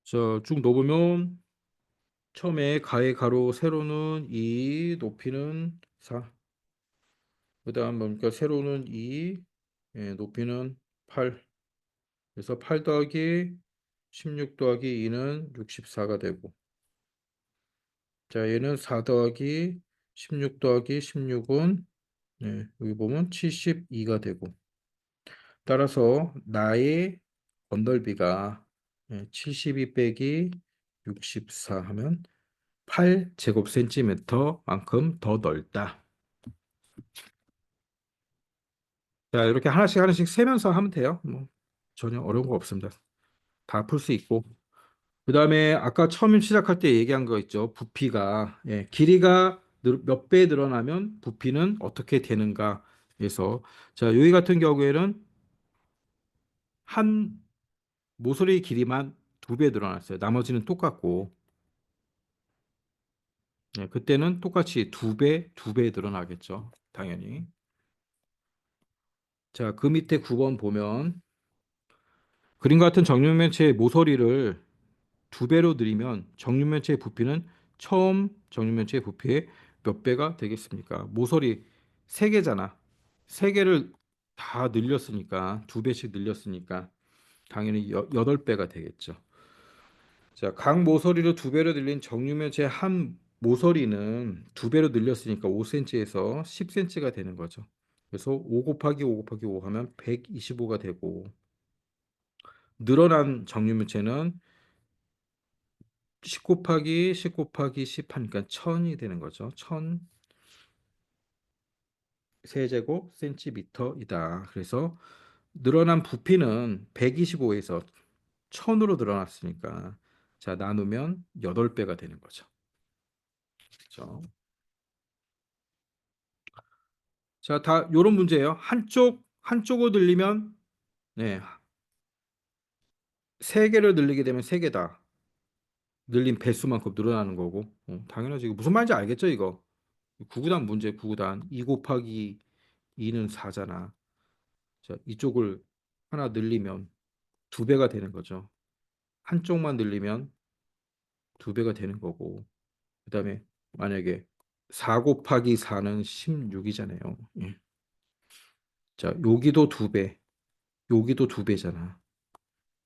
자, 쭉 놓으면 처음에 가의 가로 세로는 2, 높이는 4. 그다음 뭡니까? 세로는 2, 예, 높이는 8. 그래서 8 더하기 16 더하기 2는 64가 되고, 자, 얘는 4 더하기 16 더하기 16은, 예, 여기 보면 72가 되고, 따라서 나의 건널비가, 예, 72 빼기 64 하면 8제곱센티미터만큼 더 넓다. 자, 이렇게 하나씩 하나씩 세면서 하면 돼요. 뭐 전혀 어려운 거 없습니다. 다 풀 수 있고. 그다음에 아까 처음 시작할 때 얘기한 거 있죠. 부피가, 예, 길이가 몇 배 늘어나면 부피는 어떻게 되는가 해서, 자, 여기 같은 경우에는 한 모서리 길이만 2배 늘어났어요. 나머지는 똑같고, 예, 그때는 똑같이 2배, 2배 늘어나겠죠. 당연히. 자, 그 밑에 9번 보면 그림 같은 정육면체의 모서리를 2배로 늘리면 정육면체의 부피는 처음 정육면체의 부피의 몇 배가 되겠습니까? 모서리 3개잖아. 3개를 다 늘렸으니까 2배씩 늘렸으니까 당연히 8배가 되겠죠. 자, 각 모서리를 2배로 늘린 정육면체 한 모서리는 2배로 늘렸으니까 5cm에서 10cm가 되는 거죠. 그래서 5 곱하기 5 곱하기 5 하면 125가 되고, 늘어난 정육면체는 10 곱하기 10 곱하기 10 하니까 1000이 되는 거죠. 1000 세제곱 센티미터이다. 그래서 늘어난 부피는 125에서 1000으로 늘어났으니까, 자, 나누면 8배가 되는 거죠. 그렇죠? 자, 다 요런 문제예요. 한쪽으로 늘리면, 네, 3개를 늘리게 되면 3개다. 늘린 배수만큼 늘어나는 거고. 당연하지. 이거 무슨 말인지 알겠죠, 이거? 구구단 문제, 구구단. 2 곱하기 2는 4잖아. 자, 이쪽을 하나 늘리면 2배가 되는 거죠. 한쪽만 늘리면 2배가 되는 거고. 그다음에 만약에 4 곱하기 4는 16이잖아요. 예. 자, 여기도 2배, 여기도 2배잖아.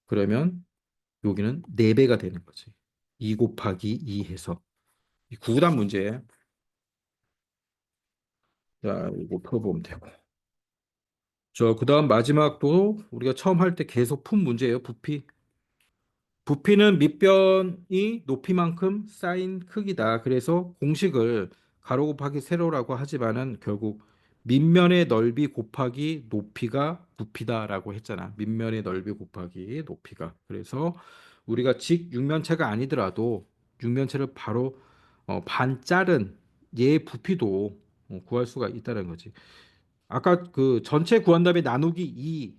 그러면 여기는 4배가 되는 거지. 2 곱하기 2 해서. 이 구구단 문제. 자, 이거 풀어보면 되고. 그다음 마지막도 우리가 처음 할 때 계속 푼 문제예요. 부피. 부피는 밑변이 높이만큼 쌓인 크기다. 그래서 공식을 가로 곱하기 세로라고 하지만은 결국 밑면의 넓이 곱하기 높이가 부피다라고 했잖아. 밑면의 넓이 곱하기 높이가. 그래서 우리가 직 육면체가 아니더라도 육면체를 바로 반 자른 얘의 부피도 구할 수가 있다는 거지. 아까 그 전체 구한 다음에 나누기 2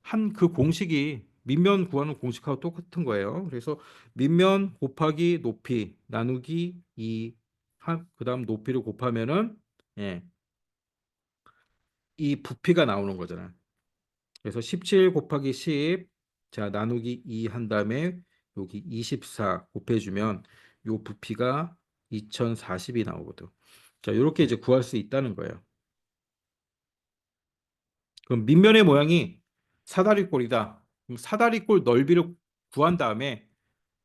한 그 공식이 밑면 구하는 공식하고 똑같은 거예요. 그래서 밑면 곱하기 높이 나누기 2 그다음 높이를 곱하면은, 예, 이 부피가 나오는 거잖아. 그래서 17 곱하기 10, 자, 나누기 2 한 다음에 여기 24 곱해주면 요 부피가 2040이 나오거든. 자, 이렇게 이제 구할 수 있다는 거예요. 그럼 밑면의 모양이 사다리꼴이다. 그럼 사다리꼴 넓이를 구한 다음에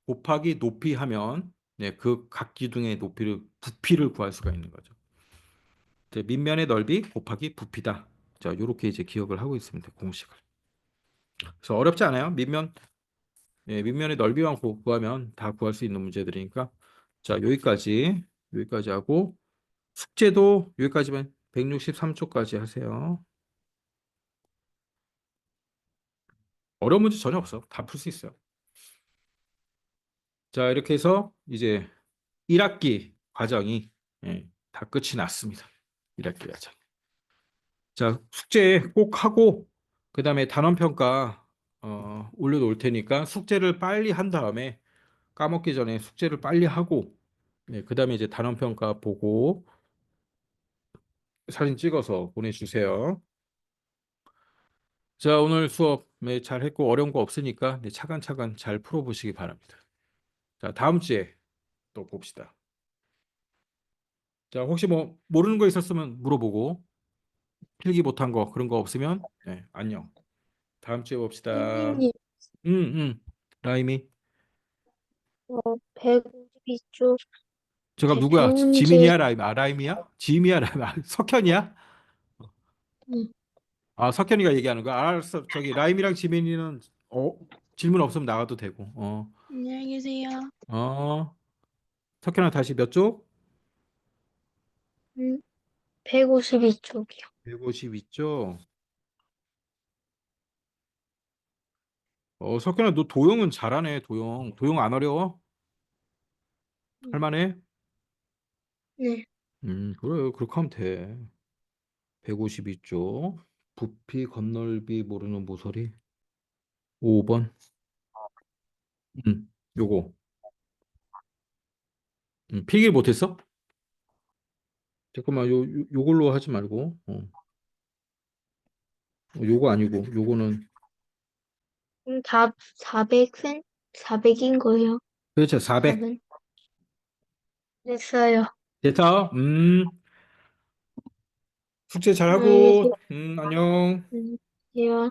곱하기 높이 하면, 네, 그 각 기둥의 높이를 부피를 구할 수가 있는 거죠. 이제 밑면의 넓이 곱하기 부피다. 자, 이렇게 이제 기억을 하고 있습니다. 공식을. 그래서 어렵지 않아요. 예, 밑면의 넓이만 구하면 다 구할 수 있는 문제들이니까. 자, 여기까지 하고 숙제도 여기까지만 163초까지 하세요. 어려운 문제 전혀 없어. 다 풀 수 있어요. 자, 이렇게 해서 이제 1학기 과정이, 예, 다 끝이 났습니다. 1학기 과정. 자, 숙제 꼭 하고 그다음에 단원 평가 올려놓을 테니까 숙제를 빨리 한 다음에, 까먹기 전에 숙제를 빨리 하고, 네, 그다음에 이제 단원 평가 보고 사진 찍어서 보내주세요. 자, 오늘 수업 네, 잘 했고 어려운 거 없으니까 네, 차근차근 잘 풀어보시기 바랍니다. 자, 다음 주에 또 봅시다. 자, 혹시 뭐 모르는 거 있었으면 물어보고 필기 못한 거 그런 거 없으면 네, 안녕. 다음 주에 봅시다. 선생님, 응, 응. 라임이. 152쪽 제가 대표 누구야? 문제, 지민이야, 라임? 아, 라임이야? 지미야, 라임? 아, 석현이야? 음, 아, 석현이가 얘기하는 거야. 알았어. 저기 라임이랑 지민이는 질문 없으면 나가도 되고. 안녕히 계세요. 어. 석현아 다시 몇 쪽? 152쪽이요. 152쪽. 석현아 너 도형은 잘하네. 도형. 도형 안 어려워? 할만해? 네, 그래. 그렇게 하면 돼. 152쪽. 부피 건널비 모르는 모서리. 5번. 요거. 필기 못했어? 잠깐만, 요걸로 하지 말고. 요거 아니고, 요거는. 답 400인 거예요. 그렇죠. 400. 답은 됐어요. 됐다. 숙제 안녕히 잘하고, 계세요. 안녕. 안녕히 계세요.